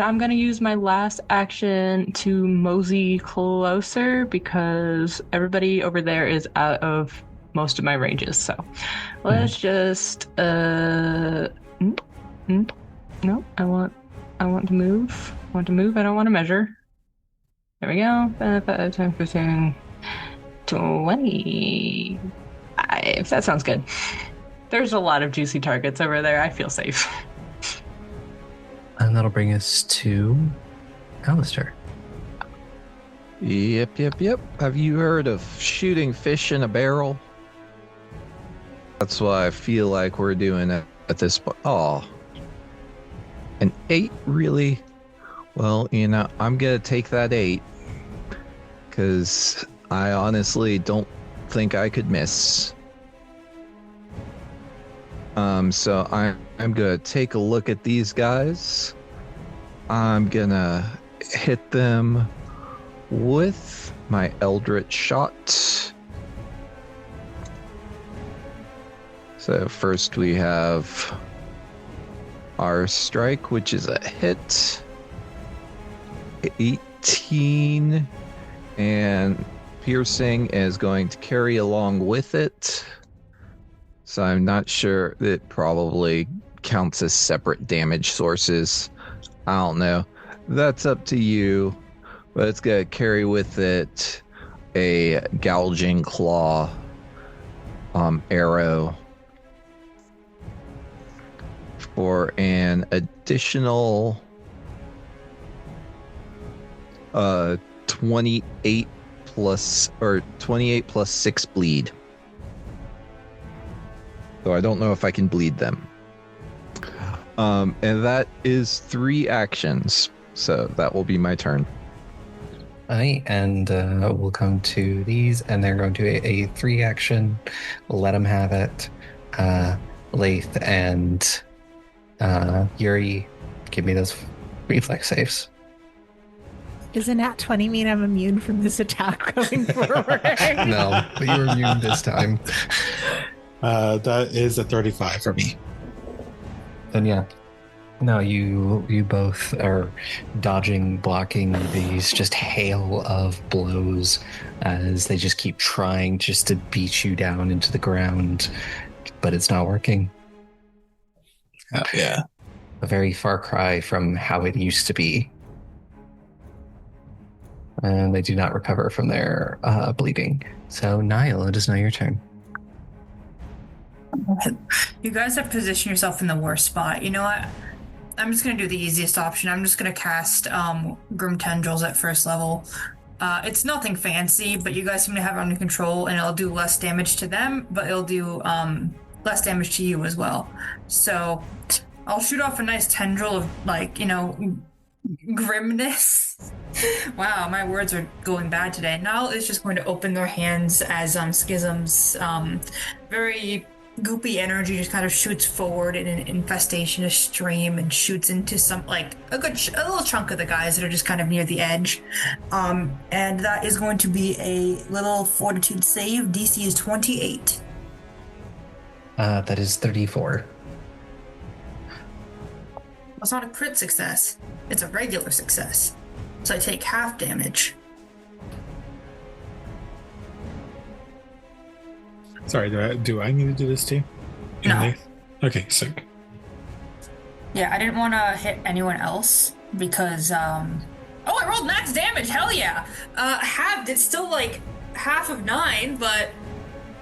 I'm going to use my last action to mosey closer because everybody over there is out of most of my ranges. So let's just no, I want to move. I don't want to measure. There we go. 5, 10, 15, 25. That sounds good. There's a lot of juicy targets over there. I feel safe. And that'll bring us to Alistair. Yep. Have you heard of shooting fish in a barrel? That's what I feel like we're doing at this point. Oh, an 8, really? Well, I'm going to take that 8 because I honestly don't think I could miss. So I'm going to take a look at these guys. I'm going to hit them with my Eldritch Shot. So first we have our strike, which is a hit. 18, and piercing is going to carry along with it. So I'm not sure. It probably counts as separate damage sources. I don't know. That's up to you. But it's going to carry with it a gouging claw arrow for an additional 28 plus 6 bleed. So I don't know if I can bleed them. And that is 3 actions. So that will be my turn. All right, and we'll come to these, and they're going to a 3 action. Let them have it. Laeth and Yuri, give me those reflex saves. Does a nat 20 mean I'm immune from this attack going forward? No, but you're immune this time. That is a 35 for me. Then yeah. No, you both are dodging, blocking these just hail of blows as they just keep trying just to beat you down into the ground, but it's not working. Yeah. A very far cry from how it used to be. And they do not recover from their bleeding. So Nihil, it is now your turn. You guys have positioned yourself in the worst spot. You know what? I'm just going to do the easiest option. I'm just going to cast Grim Tendrils at first level. It's nothing fancy, but you guys seem to have it under control, and it'll do less damage to them, but it'll do less damage to you as well. So I'll shoot off a nice tendril of, like, you know, grimness. Wow, my words are going bad today. Nihil is just going to open their hands as Schism's very goopy energy just kind of shoots forward in an infestation, a stream, and shoots into some, like, a little chunk of the guys that are just kind of near the edge. And that is going to be a little fortitude save. DC is 28. That is 34. It's not a crit success. It's a regular success. So I take half damage. Sorry, do I need to do this too? No. Okay, sick. Yeah, I didn't want to hit anyone else because, oh, I rolled max damage, hell yeah! Halved, it's still like half of 9, but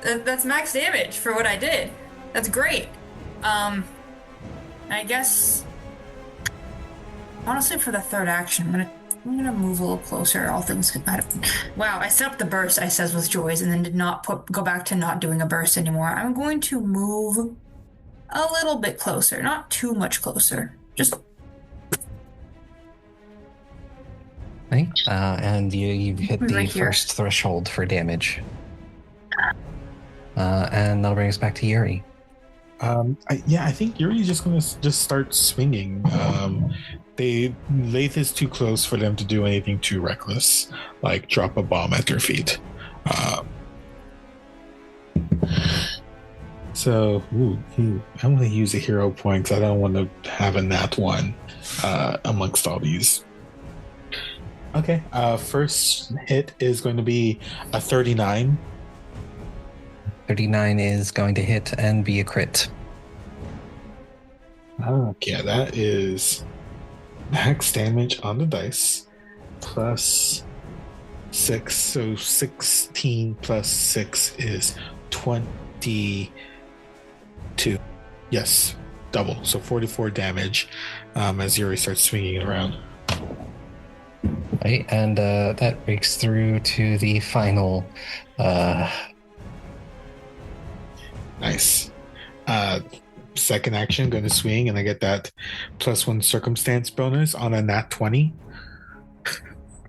that's max damage for what I did. That's great. I guess, honestly, for the third action, I'm gonna move a little closer, all things considered. Wow, I set up the burst, I says with joys, and then did not go back to not doing a burst anymore. I'm going to move a little bit closer, not too much closer. Just... Okay. And you've hit the Right here. first threshold for damage. And that'll bring us back to Yuri. I think Yuri's just gonna start swinging. Laeth is too close for them to do anything too reckless, like drop a bomb at their feet. So I'm gonna use a hero point because I don't want to have a nat 1 amongst all these. Okay, first hit is going to be a 39. 39 is going to hit and be a crit. Okay, that is max damage on the dice plus 6. So 16 plus 6 is 22. Yes, double. So 44 damage as Yuri starts swinging it around. Right, and that breaks through to the final. Nice. Second action, going to swing, and I get that +1 circumstance bonus on a nat 20.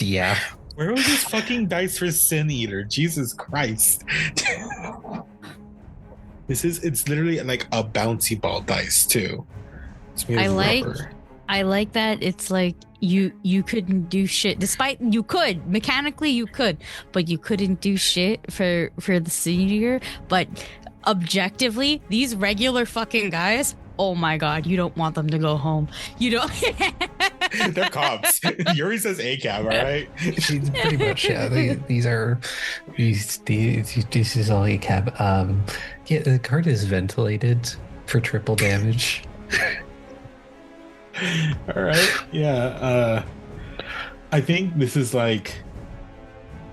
Yeah. Where was this fucking dice for Sin Eater? Jesus Christ. It's literally like a bouncy ball dice too. It's made of rubber. I like that it's like you couldn't do shit, despite you could mechanically, you could, but you couldn't do shit for the senior. But objectively, these regular fucking guys, oh my god, you don't want them to go home. You don't. They're cops. Yuri says ACAB, all right? Pretty much, yeah. This is all ACAB. Yeah, the card is ventilated for triple damage. All right. Yeah. I think this is like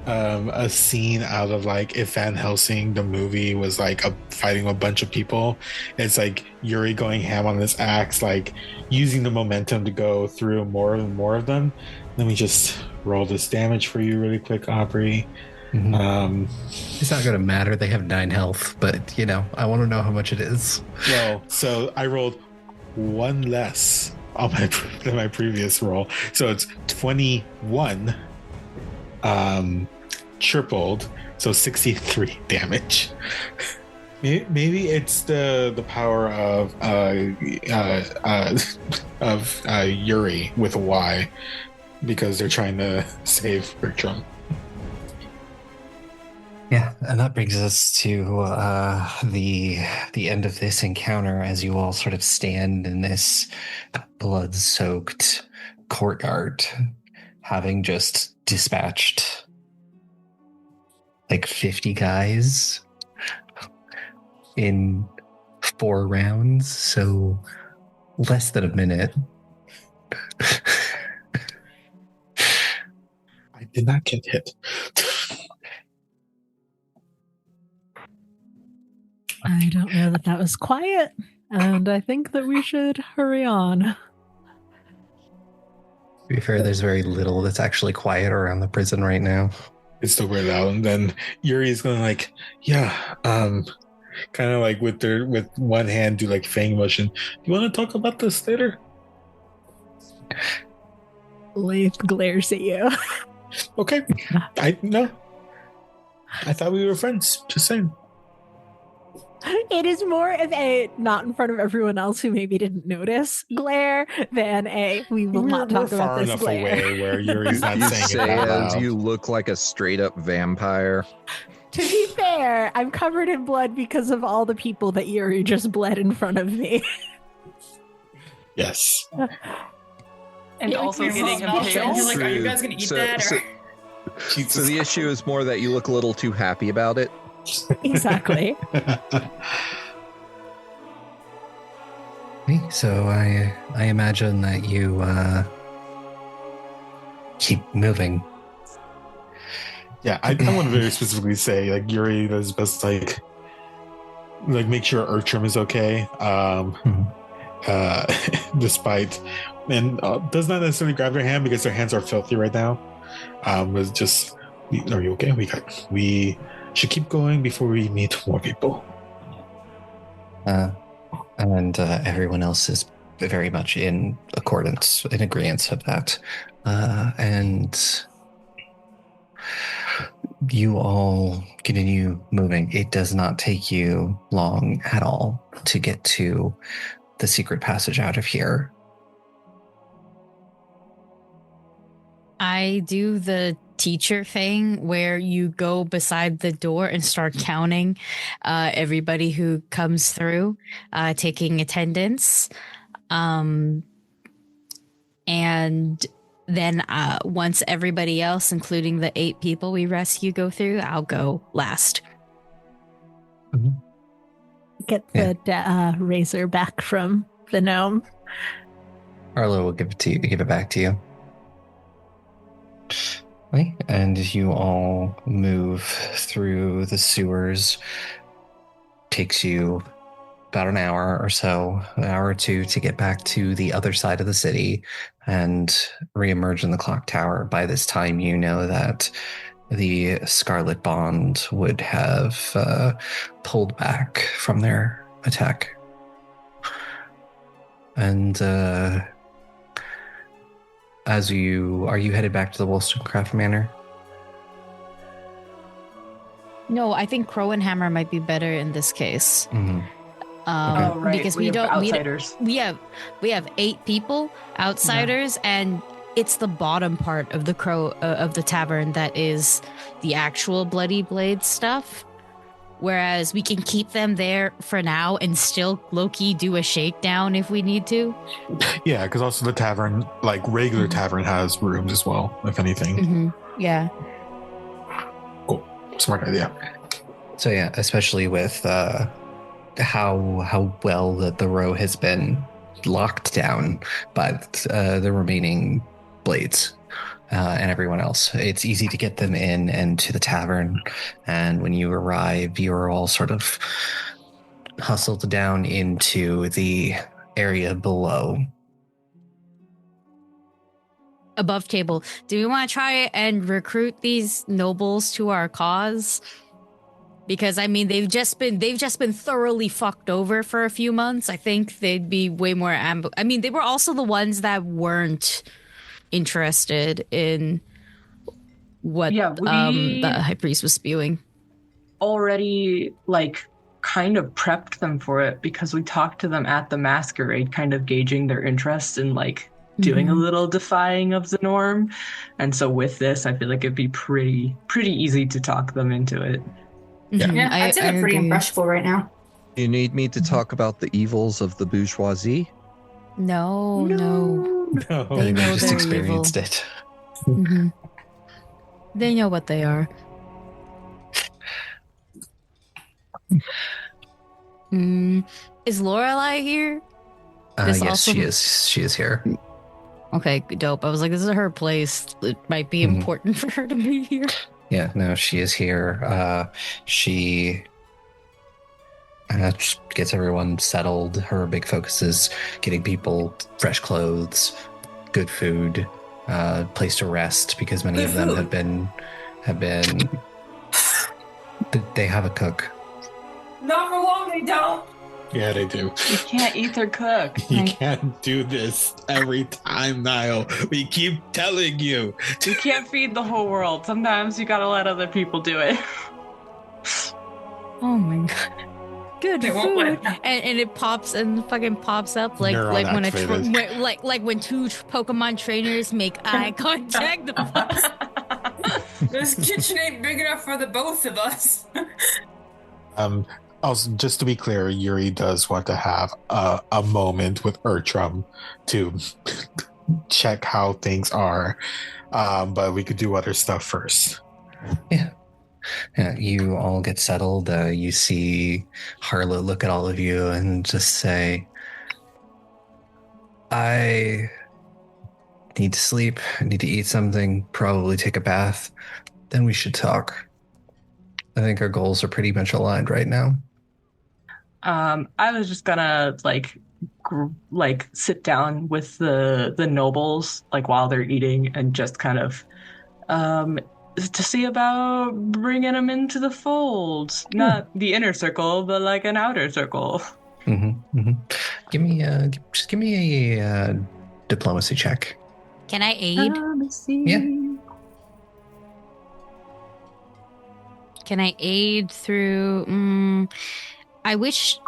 a scene out of like if Van Helsing the movie was like fighting a bunch of people. It's like Yuri going ham on this axe, like using the momentum to go through more and more of them. Let me just roll this damage for you really quick, Aubrey. Mm-hmm. It's not going to matter. They have 9 health, but I want to know how much it is. Well, so I rolled 1 less on than my previous roll, so it's 21. Tripled, so 63 damage. Maybe it's the power of Yuri with a Y, because they're trying to save Bertram. Yeah, and that brings us to the end of this encounter as you all sort of stand in this blood-soaked courtyard, having just dispatched like 50 guys in 4 rounds, so less than a minute. I did not get hit. I don't know that was quiet, and I think that we should hurry on. To be fair, there's very little that's actually quiet around the prison right now. It's still weird out, and then Yuri is going like, kind of like with one hand do like fang motion. You want to talk about this later? Laeth glares at you. Okay. I thought we were friends. Just saying. It is more of a not in front of everyone else who maybe didn't notice glare than a we will not talk about this glare. We're far enough away where Yuri's not You saying say it out as loud. you look like a straight up vampire. To be fair, I'm covered in blood because of all the people that Yuri just bled in front of me. Yes. And also You're getting small shell. impaled. You're like, are you guys gonna eat that? Or? So the issue is more that you look a little too happy about it. Exactly. So I imagine that you keep moving. Yeah, I want to very specifically say like Yuri does best like make sure Ertram is okay. Despite and does not necessarily grab their hand because their hands are filthy right now. Was just, are you okay? We should keep going before we meet more people. And everyone else is very much in agreement of that. And you all continue moving. It does not take you long at all to get to the secret passage out of here. I do the teacher thing where you go beside the door and start counting everybody who comes through, taking attendance. And then once everybody else, including the 8 people we rescue, go through, I'll go last. Mm-hmm. Get the razor back from the gnome. Arlo will give it back to you. Okay. And you all move through the sewers. Takes you about an hour or so, an hour or two to get back to the other side of the city and reemerge in the clock tower. By this time, you know that the Scarlet Bond would have pulled back from their attack. And are you headed back to the Wollstonecraft Manor? No, I think Crow and Hammer might be better in this case. Mm-hmm. Right. Because we we have don't outsiders. we have 8 people, outsiders, and it's the bottom part of the the tavern that is the actual Bloody Blade stuff. whereas we can keep them there for now and still low-key do a shakedown if we need to. Yeah, because also the tavern, like regular tavern, has rooms as well, if anything. Mm-hmm. Yeah. Cool. Smart idea. So yeah, especially with how well that the row has been locked down by the remaining blades and everyone else. It's easy to get them in and to the tavern, and when you arrive, you're all sort of hustled down into the area below. Above table, do we want to try and recruit these nobles to our cause? Because I mean, they've just been thoroughly fucked over for a few months. I think they'd be way more I mean, they were also the ones that weren't interested in what the high priest was spewing. Already, like, kind of prepped them for it because we talked to them at the masquerade, kind of gauging their interest in, like, doing a little defying of the norm. And so with this, I feel like it'd be pretty easy to talk them into it. Yeah, I'd say they're pretty impressionable right now. You need me to talk about the evils of the bourgeoisie? No. They know just they're experienced it. Mm-hmm. They know what they are. Is Lorelai here? Yes, she is. She is here. Okay, dope. I was like, this is her place. It might be important for her to be here. Yeah, no, she is here. She just gets everyone settled. Her big focus is getting people fresh clothes, good food, place to rest, because many of them have been. They have a cook. Not for long, they don't. Yeah, they do. You can't eat or cook. You can't do this every time, Nihil. We keep telling you. You can't feed the whole world. Sometimes you gotta let other people do it. Oh my god. Good food. And it pops and fucking pops up like when like when two Pokemon trainers make eye contact. This kitchen ain't big enough for the both of us. Also, just to be clear, Yuri does want to have a moment with Ertrum to check how things are, but we could do other stuff first. Yeah, you all get settled. You see Harlow look at all of you and just say, I need to sleep, I need to eat something, probably take a bath, then we should talk. I think our goals are pretty much aligned right now. I was just gonna like sit down with the nobles like while they're eating and just kind of to see about bringing them into the fold, not the inner circle, but like an outer circle. Give me a diplomacy check. Can I aid? Yeah. Can I aid through? I wish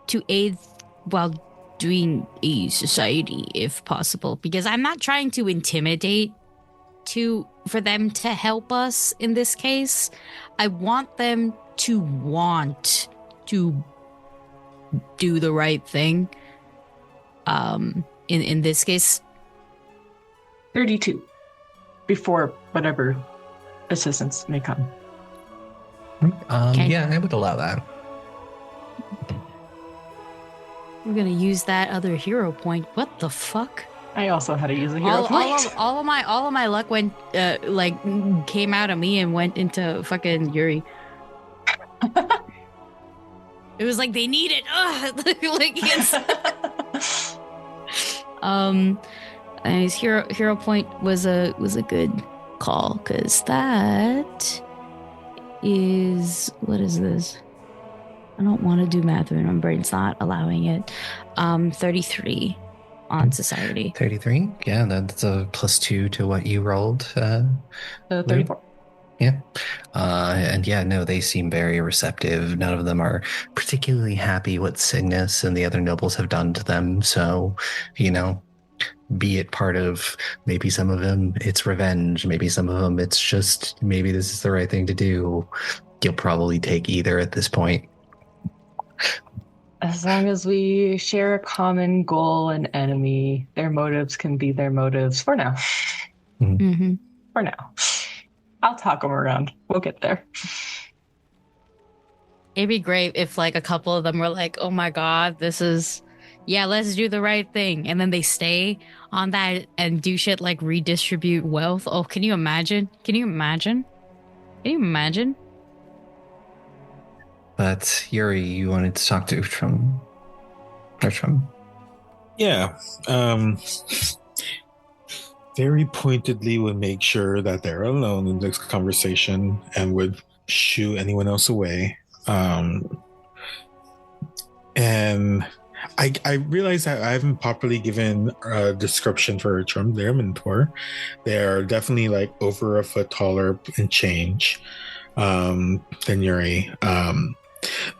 to aid while doing a society, if possible, because I'm not trying to intimidate for them to help us in this case. I want them to want to do the right thing. In this case, 32 before whatever assistance may come. Okay. Yeah, I would allow that. We're gonna use that other hero point. What the fuck? I also had to use a hero point. All of my luck went came out of me and went into fucking Yuri. It was like they need it. Like it's and his hero point was a good call, because that is, what is this? I don't want to do math when my brain's not allowing it. 33 on society. 33? Yeah, that's a +2 to what you rolled. 34. Yeah. And yeah, no, they seem very receptive. None of them are particularly happy what Cygnus and the other nobles have done to them. So, be it part of, maybe some of them it's revenge, maybe some of them it's just, maybe this is the right thing to do. you'll probably take either at this point. As long as we share a common goal and enemy, their motives can be their motives for now. Mm-hmm. For now. I'll talk them around. We'll get there. It'd be great if like a couple of them were like, oh my God, let's do the right thing. And then they stay on that and do shit like redistribute wealth. Oh, can you imagine? But Yuri, you wanted to talk to Utrum. Yeah. Very pointedly would make sure that they're alone in this conversation and would shoo anyone else away. And I realize that I haven't properly given a description for Utrum, their mentor. They're definitely like over a foot taller and change than Yuri.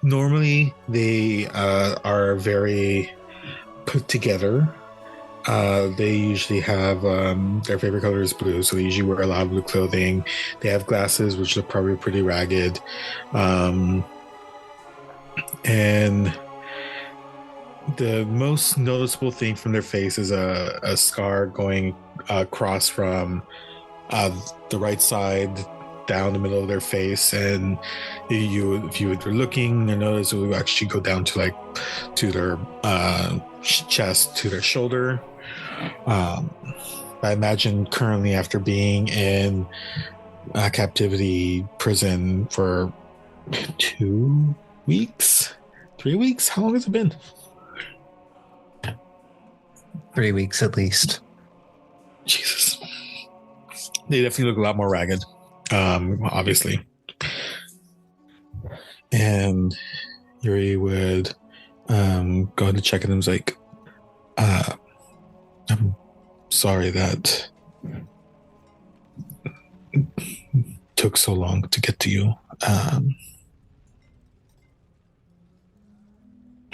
Normally, they are very put together. They usually have their favorite color is blue, so they usually wear a lot of blue clothing. They have glasses, which are probably pretty ragged. And the most noticeable thing from their face is a scar going across from the right side down the middle of their face, and if you were looking, you notice it would actually go down to their chest, to their shoulder. I imagine currently, after being in a captivity prison for 2 weeks, 3 weeks, how long has it been? 3 weeks at least. Jesus. They definitely look a lot more ragged, obviously. And Yuri would go to check, and him, like, I'm sorry that took so long to get to you.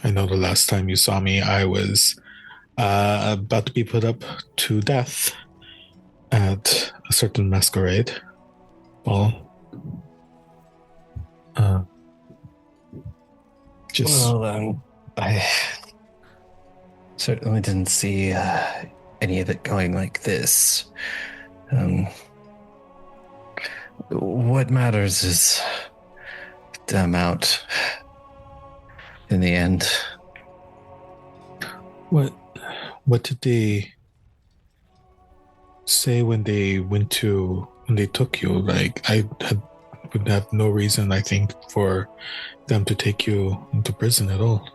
I know the last time you saw me, I was about to be put up to death at a certain masquerade ball. I certainly didn't see any of it going like this. What matters is the amount in the end. What did they say when they took you? Like, would have no reason, I think, for them to take you into prison at all.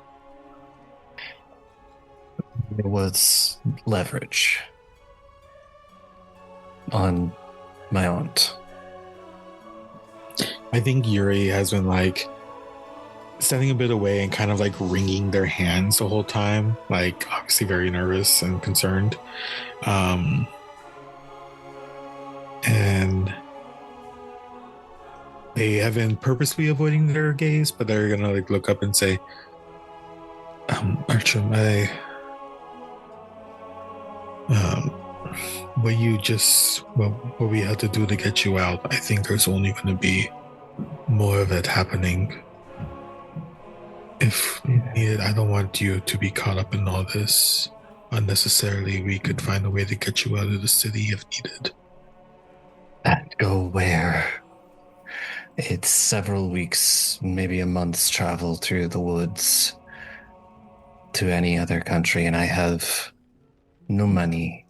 It was leverage on my aunt. I think Yuri has been like standing a bit away and kind of like wringing their hands the whole time, like obviously very nervous and concerned. And they have been purposely avoiding their gaze, but they're gonna like look up and say, Archum, what we had to do to get you out, I think there's only gonna be more of it happening. If needed, I don't want you to be caught up in all this unnecessarily. We could find a way to get you out of the city if needed. And go where? It's several weeks, maybe a month's travel through the woods to any other country, and I have no money.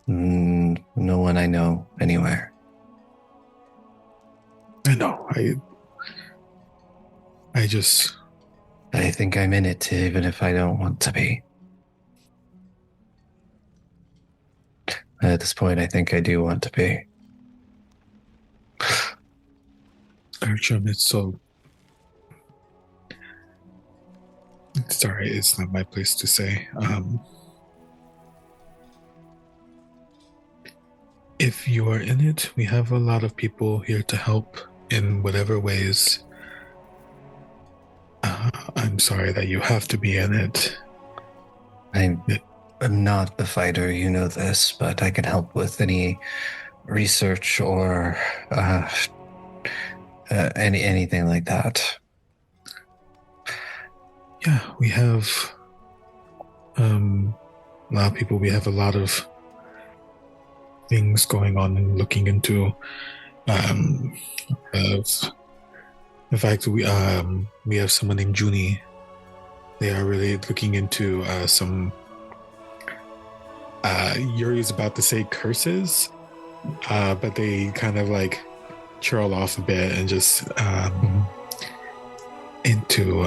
No one I know anywhere. I know. I think I'm in it, even if I don't want to be. At this point, I think I do want to be. Archum, sorry, it's not my place to say. If you are in it, we have a lot of people here to help in whatever ways. I'm sorry that you have to be in it. I'm not a fighter, you know this, but I can help with any research or anything like that? Yeah, we have a lot of people. We have a lot of things going on and looking into. In fact, we have someone named Junie. They are really looking into some. Yuri is about to say curses, but they kind of like trail off a bit and just into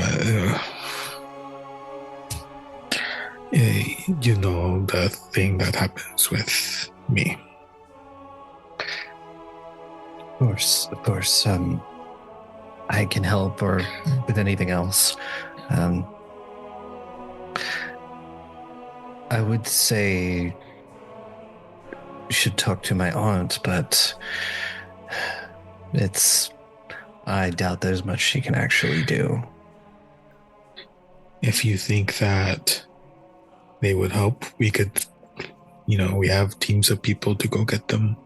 the thing that happens with me. Of course. I can help or with anything else. I would say you should talk to my aunt, but I doubt there's much she can actually do. If you think that they would help, we could, we have teams of people to go get them.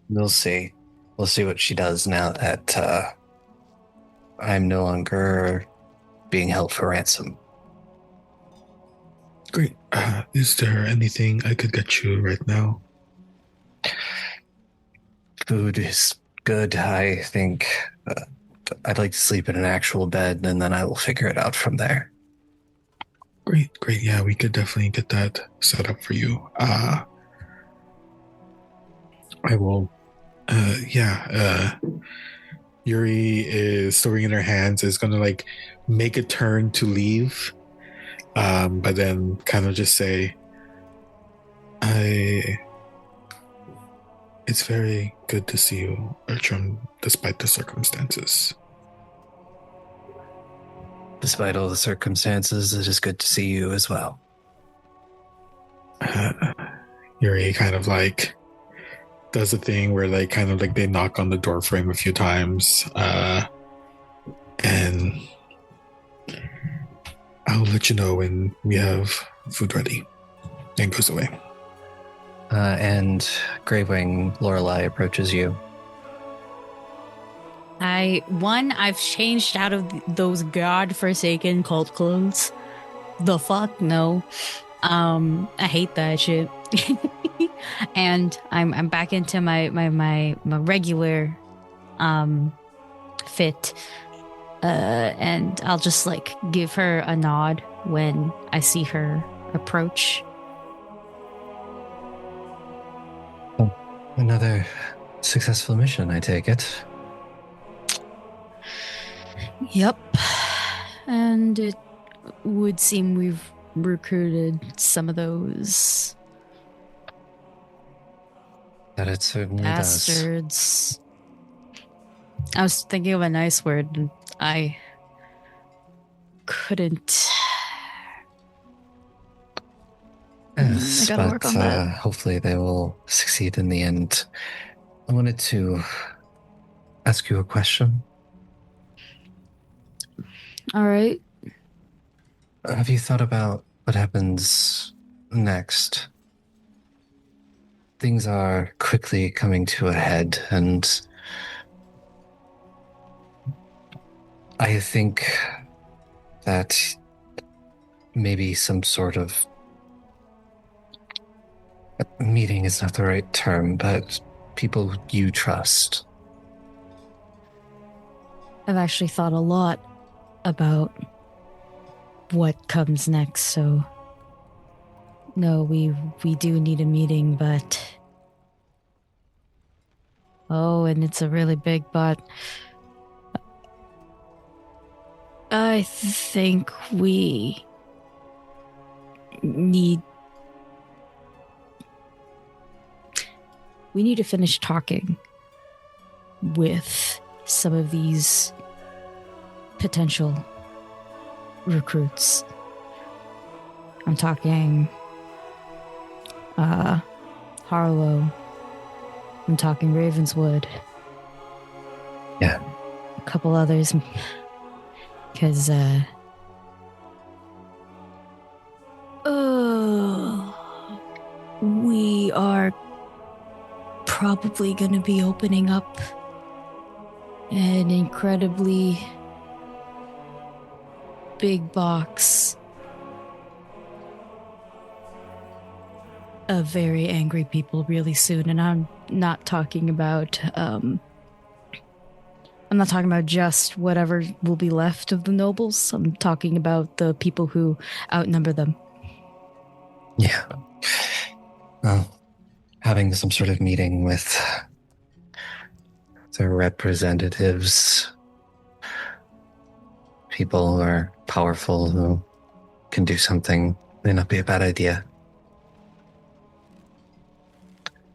We'll see. We'll see what she does now that I'm no longer being held for ransom. Great. Is there anything I could get you right now? Food is good. I think I'd like to sleep in an actual bed, and then I will figure it out from there. Great. Yeah, we could definitely get that set up for you. I will. Yuri is throwing in her hands, is going to like make a turn to leave, but then kind of just say, it's very good to see you, Bertram, despite the circumstances. Despite all the circumstances, it is good to see you as well. Yuri kind of like does a thing where like kind of like they knock on the door frame a few times, and I'll let you know when we have food ready, and goes away. And Gravewing Lorelei approaches you. I've changed out of those godforsaken cult clothes. The fuck no. I hate that shit. And I'm back into my regular fit. And I'll just like give her a nod when I see her approach. Another successful mission, I take it. Yep. And it would seem we've recruited some of those That it certainly bastards. I was thinking of a nice word and I couldn't. Yes, I gotta work on that. hopefully they will succeed in the end. I wanted to ask you a question. All right. Have you thought about what happens next? Things are quickly coming to a head, and I think that maybe some sort of meeting is not the right term, but people you trust. I've actually thought a lot about what comes next, so no, we do need a meeting, but and it's a really big but. I think we need to finish talking with some of these potential recruits. I'm talking Harlow. I'm talking Ravenswood. Yeah. A couple others. Because, we are probably going to be opening up an incredibly big box of very angry people really soon. And I'm not talking about just whatever will be left of the nobles. I'm talking about the people who outnumber them. Yeah. Well, having some sort of meeting with the representatives, people who are powerful, who can do something, may not be a bad idea.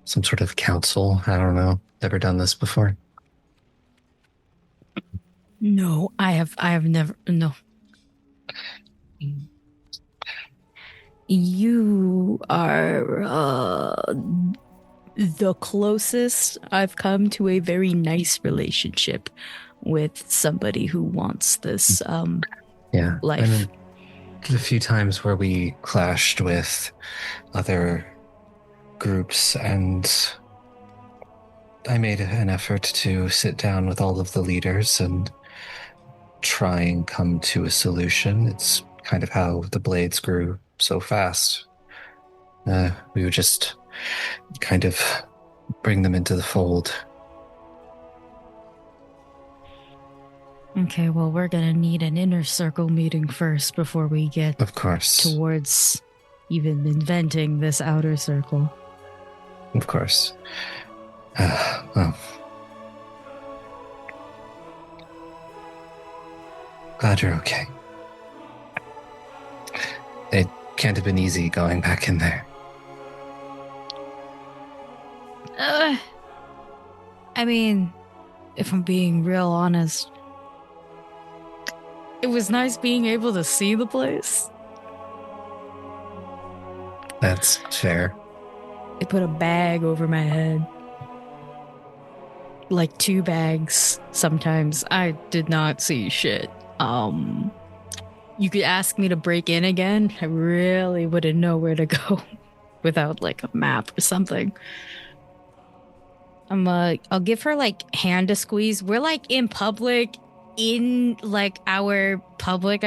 Some sort of council, I don't know. Never done this before. No, I have never, no. You are the closest I've come to a very nice relationship with somebody who wants this life. I mean, the few times where we clashed with other groups, and I made an effort to sit down with all of the leaders and try and come to a solution. It's kind of how the Blades grew so fast. We would just kind of bring them into the fold. Okay, well, we're gonna need an inner circle meeting first before we get, of course, towards even inventing this outer circle. Of course. Well, glad you're okay. It can't have been easy going back in there. I mean, if I'm being real honest, it was nice being able to see the place. That's fair. They put a bag over my head. Like 2 bags sometimes. I did not see shit. You could ask me to break in again. I really wouldn't know where to go without like a map or something. I'll give her like hand to squeeze. We're like in public, in like our public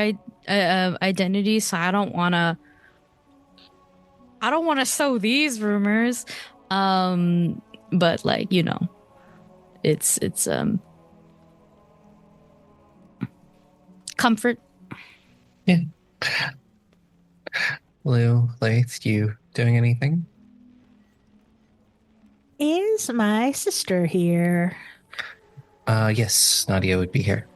identity, so I don't wanna sow these rumors. But like, you know, it's comfort. Yeah. Lou, Laeth, you doing anything? Is my sister here? Yes, Nadia would be here.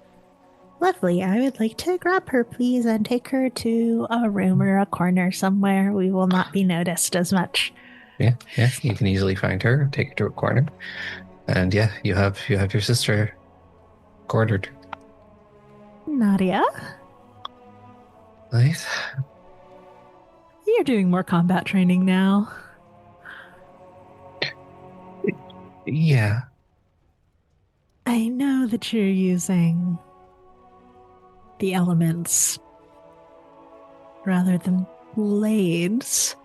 Lovely. I would like to grab her, please, and take her to a room or a corner somewhere we will not be noticed as much. Yeah, you can easily find her, take her to a corner. And yeah, you have your sister cornered. Nadia? Laeth? You're doing more combat training now. Yeah. I know that you're using the elements rather than blades,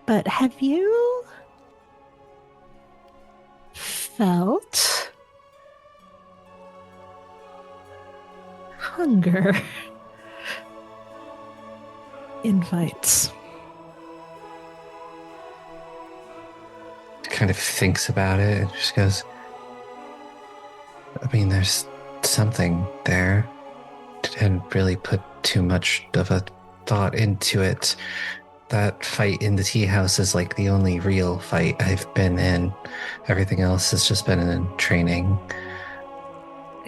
but have you felt hunger in fights? Kind of thinks about it and just goes, I mean, there's something there. Didn't really put too much of a thought into it. That fight in the tea house is like the only real fight I've been in. Everything else has just been in training.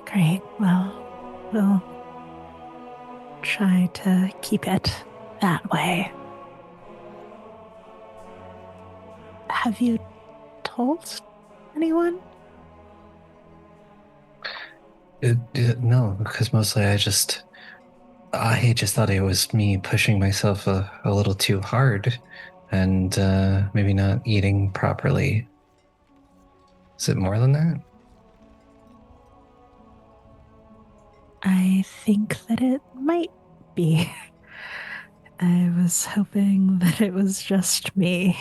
Great. Well, we'll try to keep it that way. Have you told anyone? No, because mostly I just thought it was me pushing myself a little too hard and maybe not eating properly. Is it more than that? I think that it might be. I was hoping that it was just me.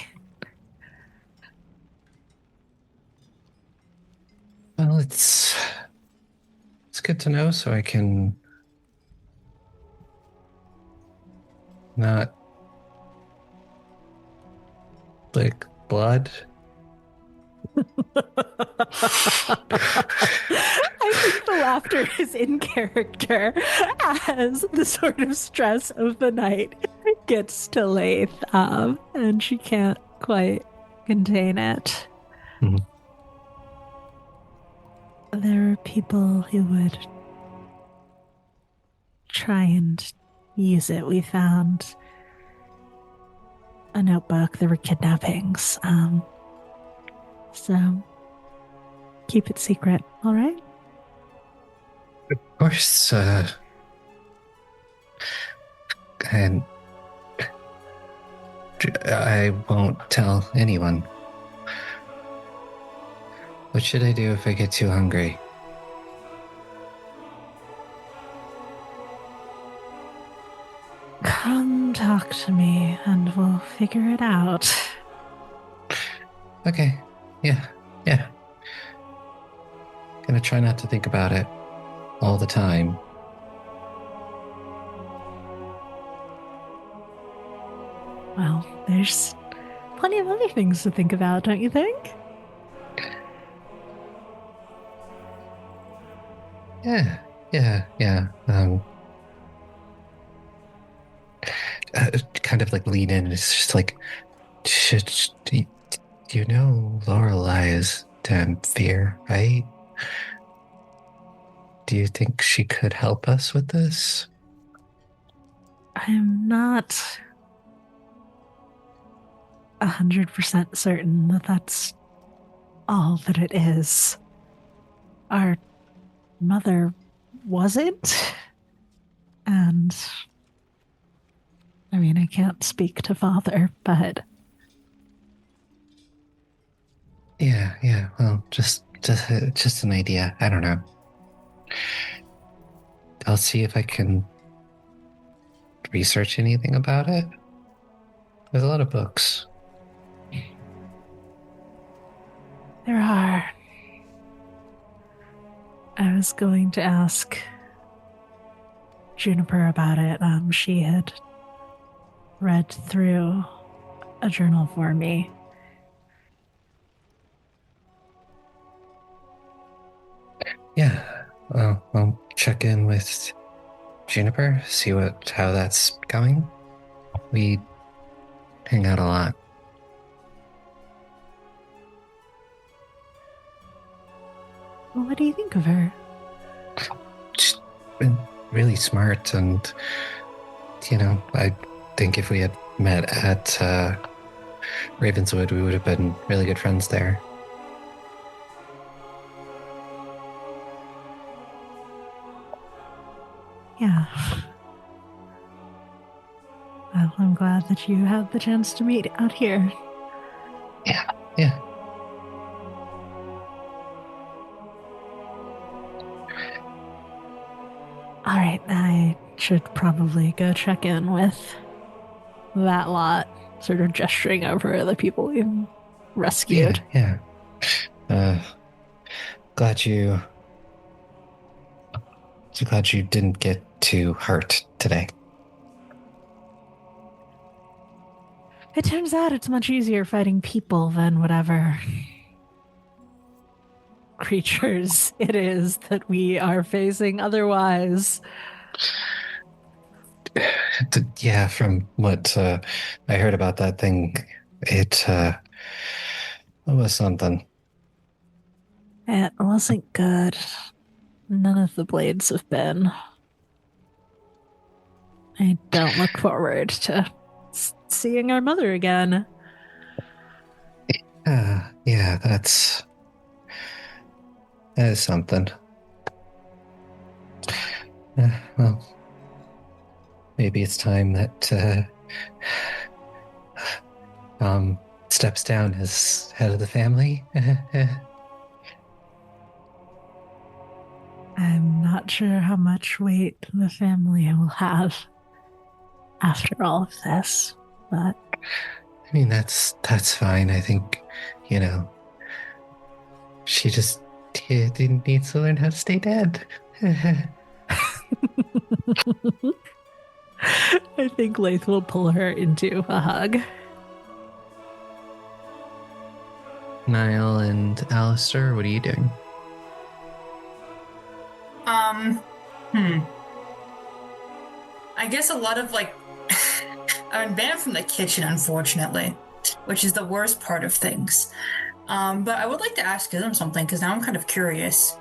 Well, it's good to know, so I can not lick blood. I think the laughter is in character as the sort of stress of the night gets to Laeth, and she can't quite contain it. Mhm. There are people who would try and use it. We found a notebook. There were kidnappings. So keep it secret, all right? Of course, and I won't tell anyone. What should I do if I get too hungry? Come talk to me and we'll figure it out. Okay, yeah. Gonna try not to think about it all the time. Well, there's plenty of other things to think about, don't you think? Yeah. Kind of like lean in. It's just like, do you know Lorelei is Damphir, right? Do you think she could help us with this? I'm not 100% certain that that's all that it is. Our mother wasn't, and I mean, I can't speak to father, but yeah. Well, just an idea. I don't know. I'll see if I can research anything about it. There's a lot of books. there are. I was going to ask Juniper about it. She had read through a journal for me. Yeah. Well, I'll check in with Juniper, see how that's going. We hang out a lot. What do you think of her? She's been really smart, and I think if we had met at Ravenswood, we would have been really good friends there. Yeah. Well, I'm glad that you had the chance to meet out here. Yeah. All right, I should probably go check in with that lot, sort of gesturing over the people we've rescued. Yeah. Glad you didn't get too hurt today. It turns out it's much easier fighting people than whatever creatures it is that we are facing otherwise. Yeah, from what I heard about that thing, it was something. It wasn't good. None of the blades have been. I don't look forward to seeing our mother again. Yeah, that is something. Well, maybe it's time that steps down as head of the family. I'm not sure how much weight the family will have after all of this, but I mean, that's fine. I think, she just It needs to learn how to stay dead. I think Laeth will pull her into a hug. Nihil and Alistair, what are you doing? I guess a lot of I've been banned from the kitchen, unfortunately, which is the worst part of things. But I would like to ask them something because now I'm kind of curious.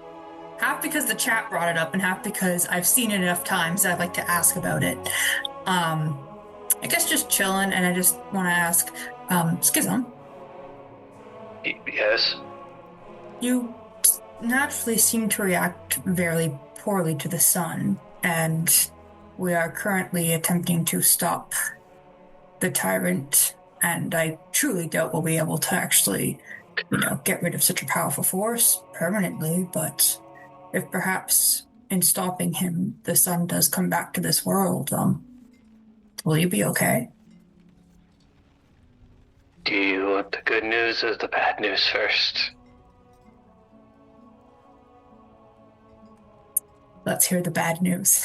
Half because the chat brought it up, and half because I've seen it enough times that I'd like to ask about it. I guess just chilling, and I just want to ask, Schism. Yes? You naturally seem to react very poorly to the sun, and we are currently attempting to stop the Tyrant, and I truly doubt we'll be able to actually, get rid of such a powerful force permanently, but if perhaps in stopping him, the sun does come back to this world, will you be okay? Do you want the good news or the bad news first? Let's hear the bad news.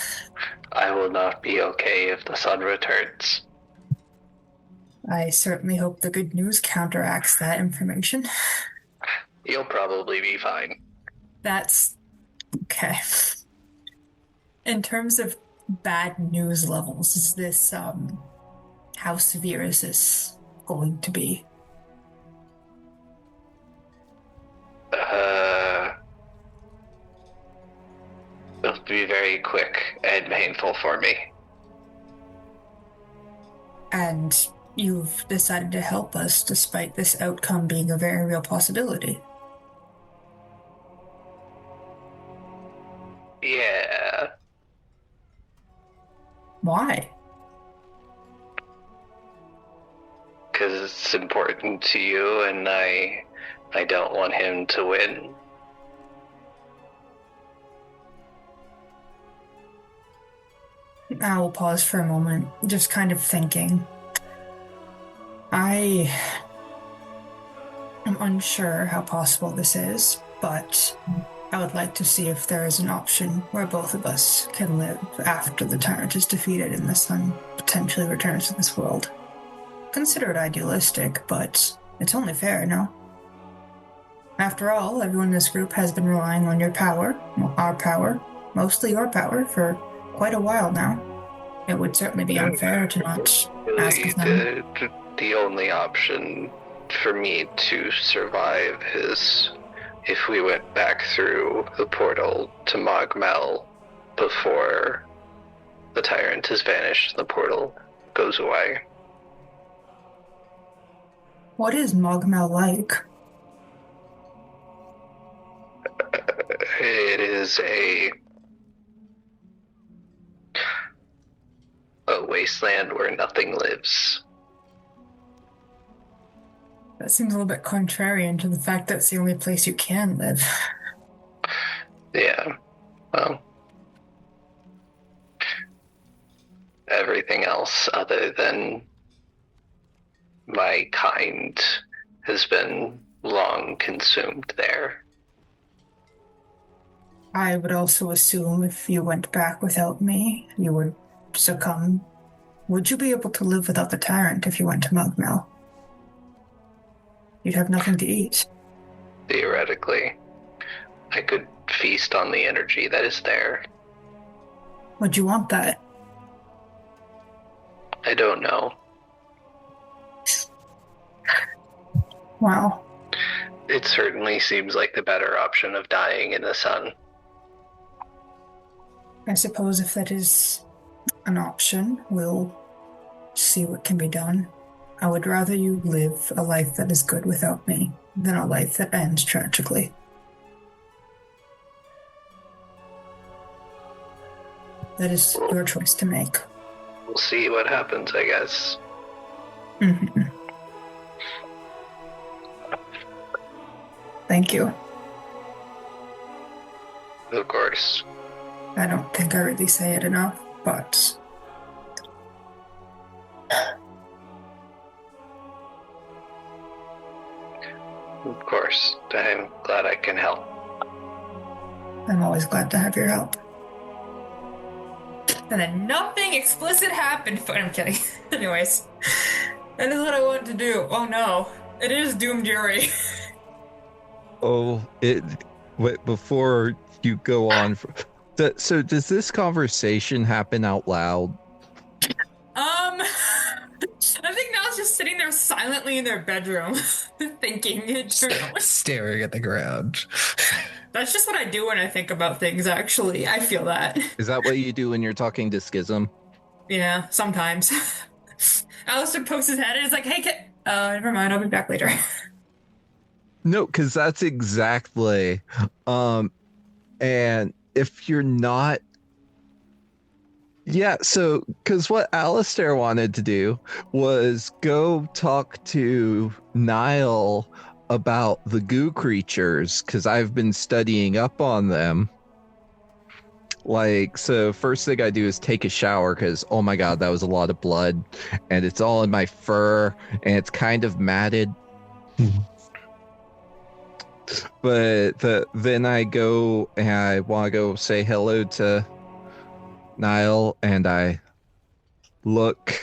I will not be okay if the sun returns. I certainly hope the good news counteracts that information. You'll probably be fine. That's okay. In terms of bad news levels, is this, how severe is this going to be? It'll be very quick and painful for me. And you've decided to help us despite this outcome being a very real possibility. Yeah. Why? Because it's important to you, and I don't want him to win. I will pause for a moment, just kind of thinking. I am unsure how possible this is, but I would like to see if there is an option where both of us can live after the Tyrant is defeated and the sun potentially returns to this world. Consider it idealistic, but it's only fair, no? After all, everyone in this group has been relying on your power, our power, mostly your power, for quite a while now. It would certainly be unfair to not ask of them. The only option for me to survive is if we went back through the portal to Mogmel before the Tyrant has vanished and the portal goes away. What is Mogmel like? It is a wasteland where nothing lives. That seems a little bit contrarian to the fact that it's the only place you can live. Yeah, well, everything else other than my kind has been long consumed there. I would also assume if you went back without me, you would succumb. Would you be able to live without the Tyrant if you went to Mogmel? You'd have nothing to eat. Theoretically, I could feast on the energy that is there. Would you want that? I don't know. Wow. It certainly seems like the better option of dying in the sun. I suppose if that is an option, we'll see what can be done. I would rather you live a life that is good without me than a life that ends tragically. That is your choice to make. We'll see what happens, I guess. Mm-hmm. Thank you. Of course. I don't think I really say it enough, but... Of course. I'm glad I can help. I'm always glad to have your help. And then nothing explicit happened. I'm kidding. Anyways, that is what I wanted to do. Oh no, it is doomed Yuri. Wait, before you go on, so does this conversation happen out loud? I think now it's just sitting there silently in their bedroom, thinking internally. Staring at the ground. That's just what I do when I think about things, actually. I feel that. Is that what you do when you're talking to Schism? Yeah, sometimes. Alistair pokes his head and is like, hey, never mind, I'll be back later. No, because that's exactly. And if you're not. Yeah, so, because what Alistair wanted to do was go talk to Nihil about the goo creatures, because I've been studying up on them. Like, so first thing I do is take a shower, because, oh my god, that was a lot of blood, and it's all in my fur, and it's kind of matted. But then I go, and I want to go say hello to Nihil, and I look,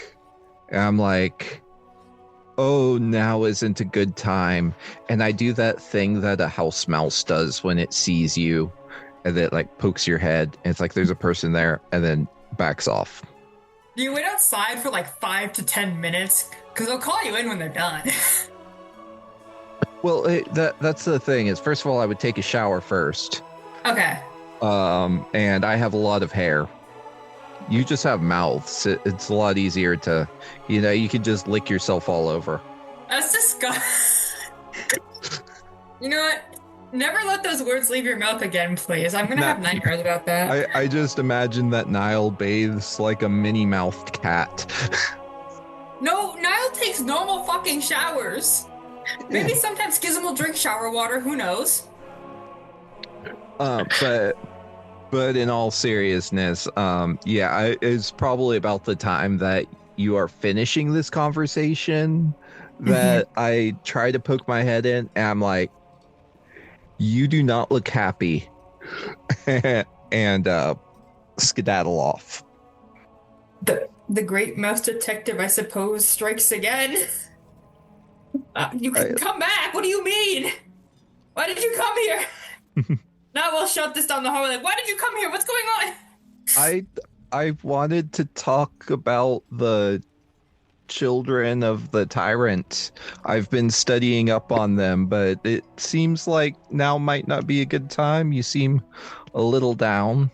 and I'm like, oh, now isn't a good time. And I do that thing that a house mouse does when it sees you, and it like pokes your head, and it's like there's a person there, and then backs off. You wait outside for like 5 to 10 minutes, because they'll call you in when they're done. Well, that's the thing is, first of all, I would take a shower first. Okay. And I have a lot of hair. You just have mouths. It's a lot easier to, you can just lick yourself all over. That's disgusting. You know what? Never let those words leave your mouth again, please. I'm gonna have nightmares about that. I just imagine that Nihil bathes like a mini-mouthed cat. No, Nihil takes normal fucking showers. Maybe sometimes Schism will drink shower water, who knows? But in all seriousness, it's probably about the time that you are finishing this conversation that I try to poke my head in, and I'm like, you do not look happy. And skedaddle off. The great mouse detective, I suppose, strikes again. You can come back. What do you mean? Why did you come here? Now we'll shut this down the hallway. Like, why did you come here? What's going on? I wanted to talk about the children of the Tyrant. I've been studying up on them, but it seems like now might not be a good time. You seem a little down.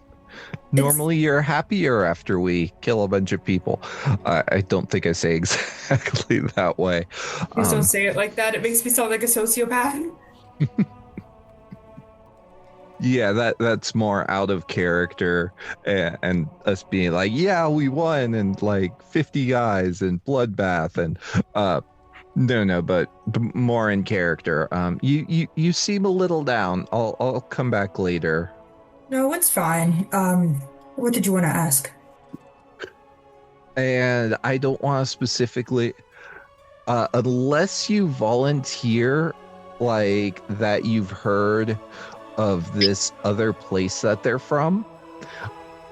Normally you're happier after we kill a bunch of people. I don't think I say exactly that way. Please don't say it like that. It makes me sound like a sociopath. Yeah, that's more out of character, and us being like, yeah, we won, and like 50 guys and bloodbath, and no, but more in character. You seem a little down. I'll come back later. No, it's fine. What did you want to ask? And I don't want to specifically, unless you volunteer, like that you've heard of this other place that they're from,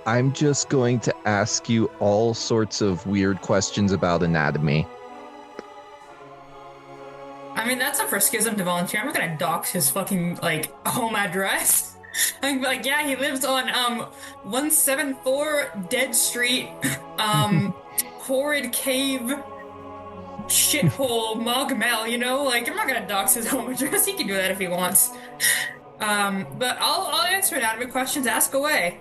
I'm just going to ask you all sorts of weird questions about anatomy. I mean, that's up for Schism to volunteer. I'm not gonna dox his fucking, like, home address. I'm like, yeah, he lives on 174 Dead Street, horrid cave, shithole, Mogmel, like, I'm not gonna dox his home address. He can do that if he wants. But I'll answer anatomy questions. Ask away.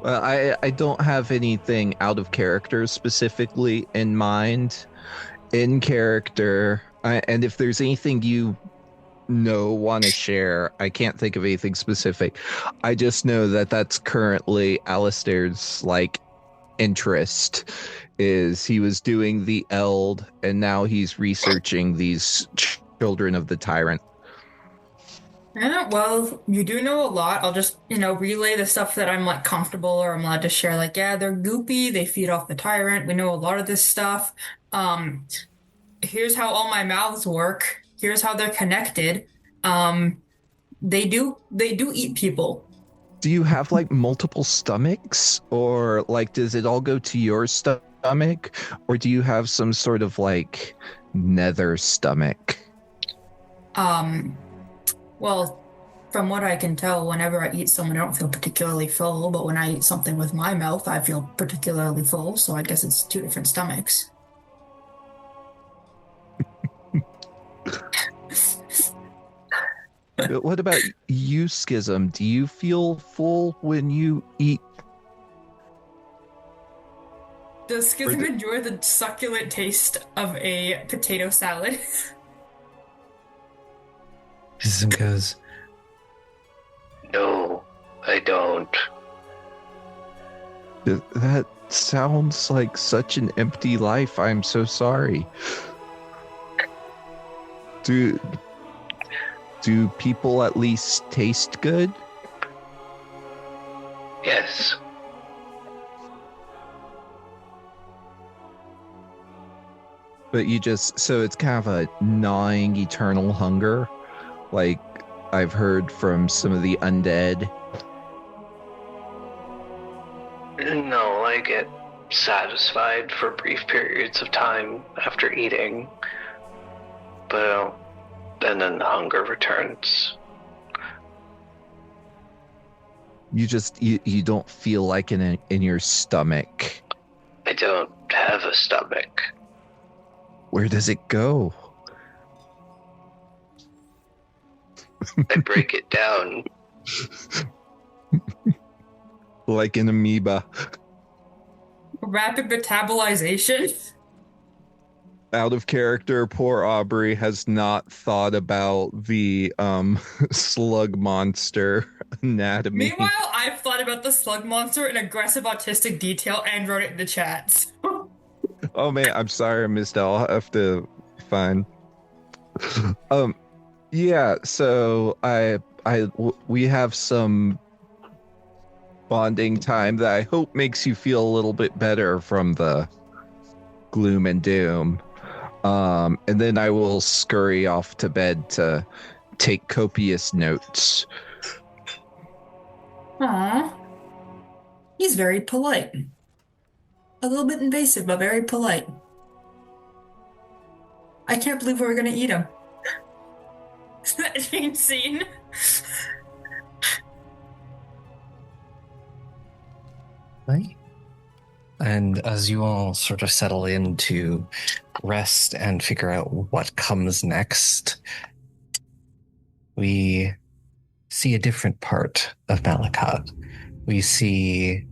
Well, I don't have anything out of character specifically in mind. In character, and if there's anything you want to share, I can't think of anything specific. I just know that that's currently Alistair's like interest. Is he was doing the Eld, and now he's researching these children of the Tyrant. Yeah, well, you do know a lot. I'll just, relay the stuff that I'm, like, comfortable or I'm allowed to share. Like, yeah, they're goopy. They feed off the Tyrant. We know a lot of this stuff. Here's how all my mouths work. Here's how they're connected. They do eat people. Do you have like multiple stomachs, or like does it all go to your stomach, or do you have some sort of like nether stomach? Well, from what I can tell, whenever I eat someone, I don't feel particularly full, but when I eat something with my mouth, I feel particularly full, so I guess it's two different stomachs. What about you, Schism? Do you feel full when you eat? Does Schism enjoy the succulent taste of a potato salad? Schism goes, No, I don't. That sounds like such an empty life. I'm so sorry. Do people at least taste good? Yes. But so it's kind of a gnawing eternal hunger, like I've heard from some of the undead. No, I get satisfied for brief periods of time after eating, but and then the hunger returns. You don't feel like in your stomach. I don't have a stomach. Where does it go? I break it down. Like an amoeba. Rapid metabolization? Out of character, poor Aubrey has not thought about the slug monster anatomy. Meanwhile, I've thought about the slug monster in aggressive autistic detail and wrote it in the chats. Oh man, I'm sorry I missed out. I'll have to find. Yeah, so we have some bonding time that I hope makes you feel a little bit better from the gloom and doom. And then I will scurry off to bed to take copious notes. Aww. He's very polite. A little bit invasive, but very polite. I can't believe we were gonna eat him. That same scene. right? And as you all sort of settle in to rest and figure out what comes next, we see a different part of Malakad. We see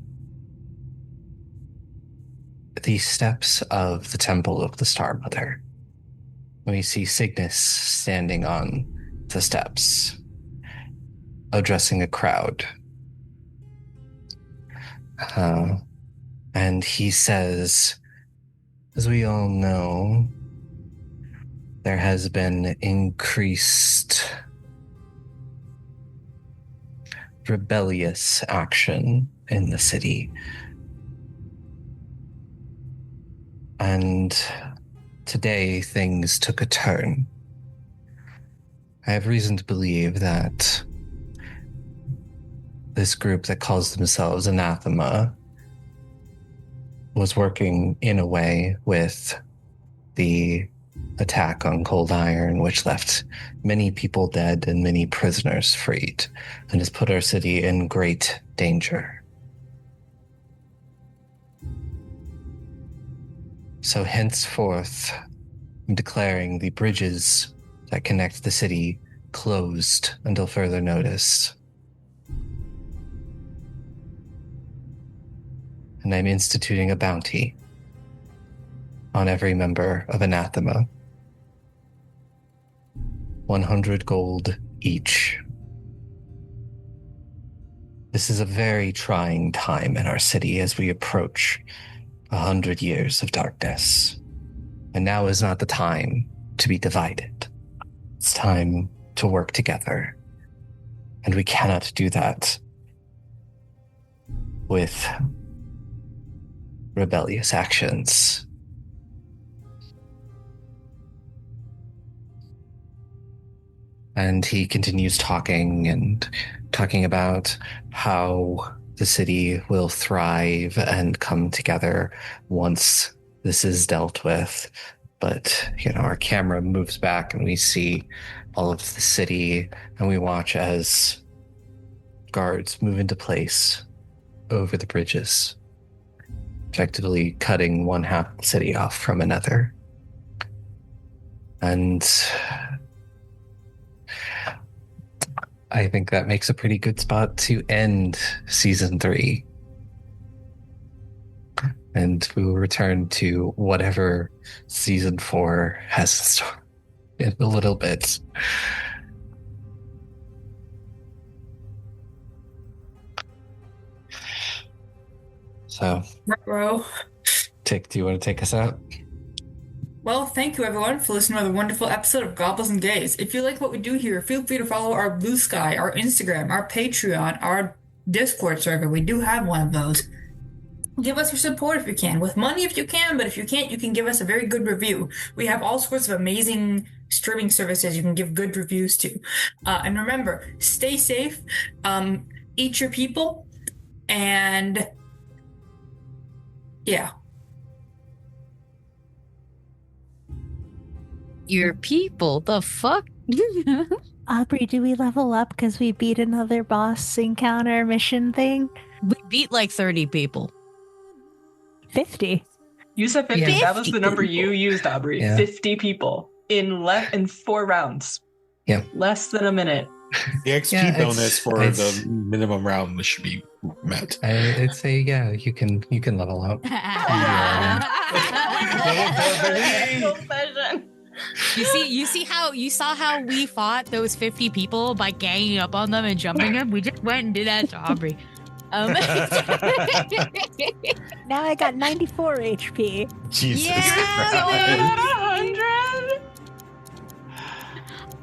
the steps of the Temple of the Star Mother. We see Cygnus standing on the steps, addressing a crowd. And he says, as we all know, there has been increased rebellious action in the city. And today things took a turn. I have reason to believe that this group that calls themselves Anathema was working in a way with the attack on Cold Iron, which left many people dead and many prisoners freed, and has put our city in great danger. So henceforth, I'm declaring the bridges that connect the city closed until further notice. And I'm instituting a bounty on every member of Anathema. 100 gold each. This is a very trying time in our city as we approach 100 years of darkness. And now is not the time to be divided. It's time to work together. And we cannot do that with rebellious actions. And he continues talking about how the city will thrive and come together once this is dealt with. But, our camera moves back and we see all of the city, and we watch as guards move into place over the bridges, effectively cutting one half of the city off from another. And I think that makes a pretty good spot to end season 3. And we will return to whatever season 4 has in store in a little bit. So, Bro. Tick, do you want to take us out? Well, thank you everyone for listening to another wonderful episode of Goblins and Gays. If you like what we do here, feel free to follow our Blue Sky, our Instagram, our Patreon, our Discord server. We do have one of those. Give us your support if you can. With money if you can, but if you can't, you can give us a very good review. We have all sorts of amazing streaming services you can give good reviews to. And remember, stay safe, eat your people, and yeah. Your people, the fuck? Aubrey, do we level up because we beat another boss encounter mission thing? We beat like 30 people. 50. You said 50. Yeah. That was the number you used, Aubrey. Yeah. 50 people in 4 rounds. Yeah. Less than a minute. The XP bonus for the minimum round should be met. I'd say, you can level up. You saw how we fought those 50 people by ganging up on them and jumping them? We just went and did that to Aubrey. Now I got 94 HP. Jesus Yeah, Christ.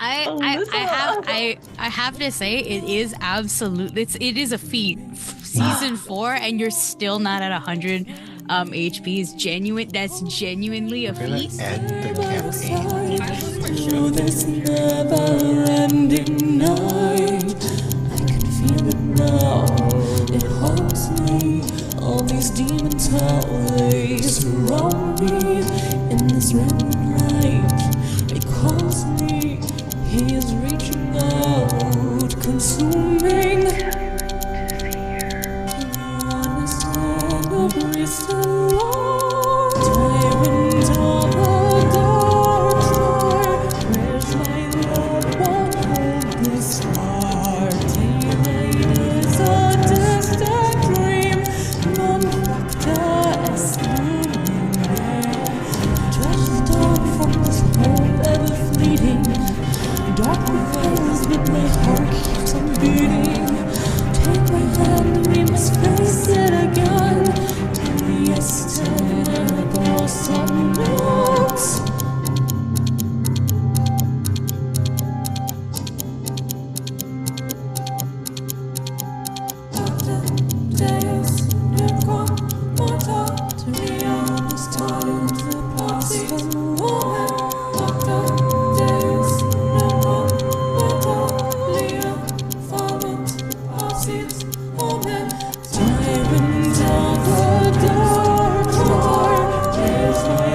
100. I have to say it is absolutely it is a feat. Season 4 and you're still not at 100 HP is genuine. That's genuinely a feat. End the campaign. Through this never-ending night, I can feel it now. It haunts me. All these demons, how they surround me in this random light. It calls me. He is reaching out, consuming. Understand every soul. Tyrant of the dark side. Where's my love? Won't hold this heart. Daylight is a distant dream. Non-factor as luminary. Just out from this hope ever fleeting. Dark reveals, but my heart keeps on beating. Take my hand, we must face it again. Yesterday, there some notes. Days, to be honest, tired the possible. Tyrant of the dark side,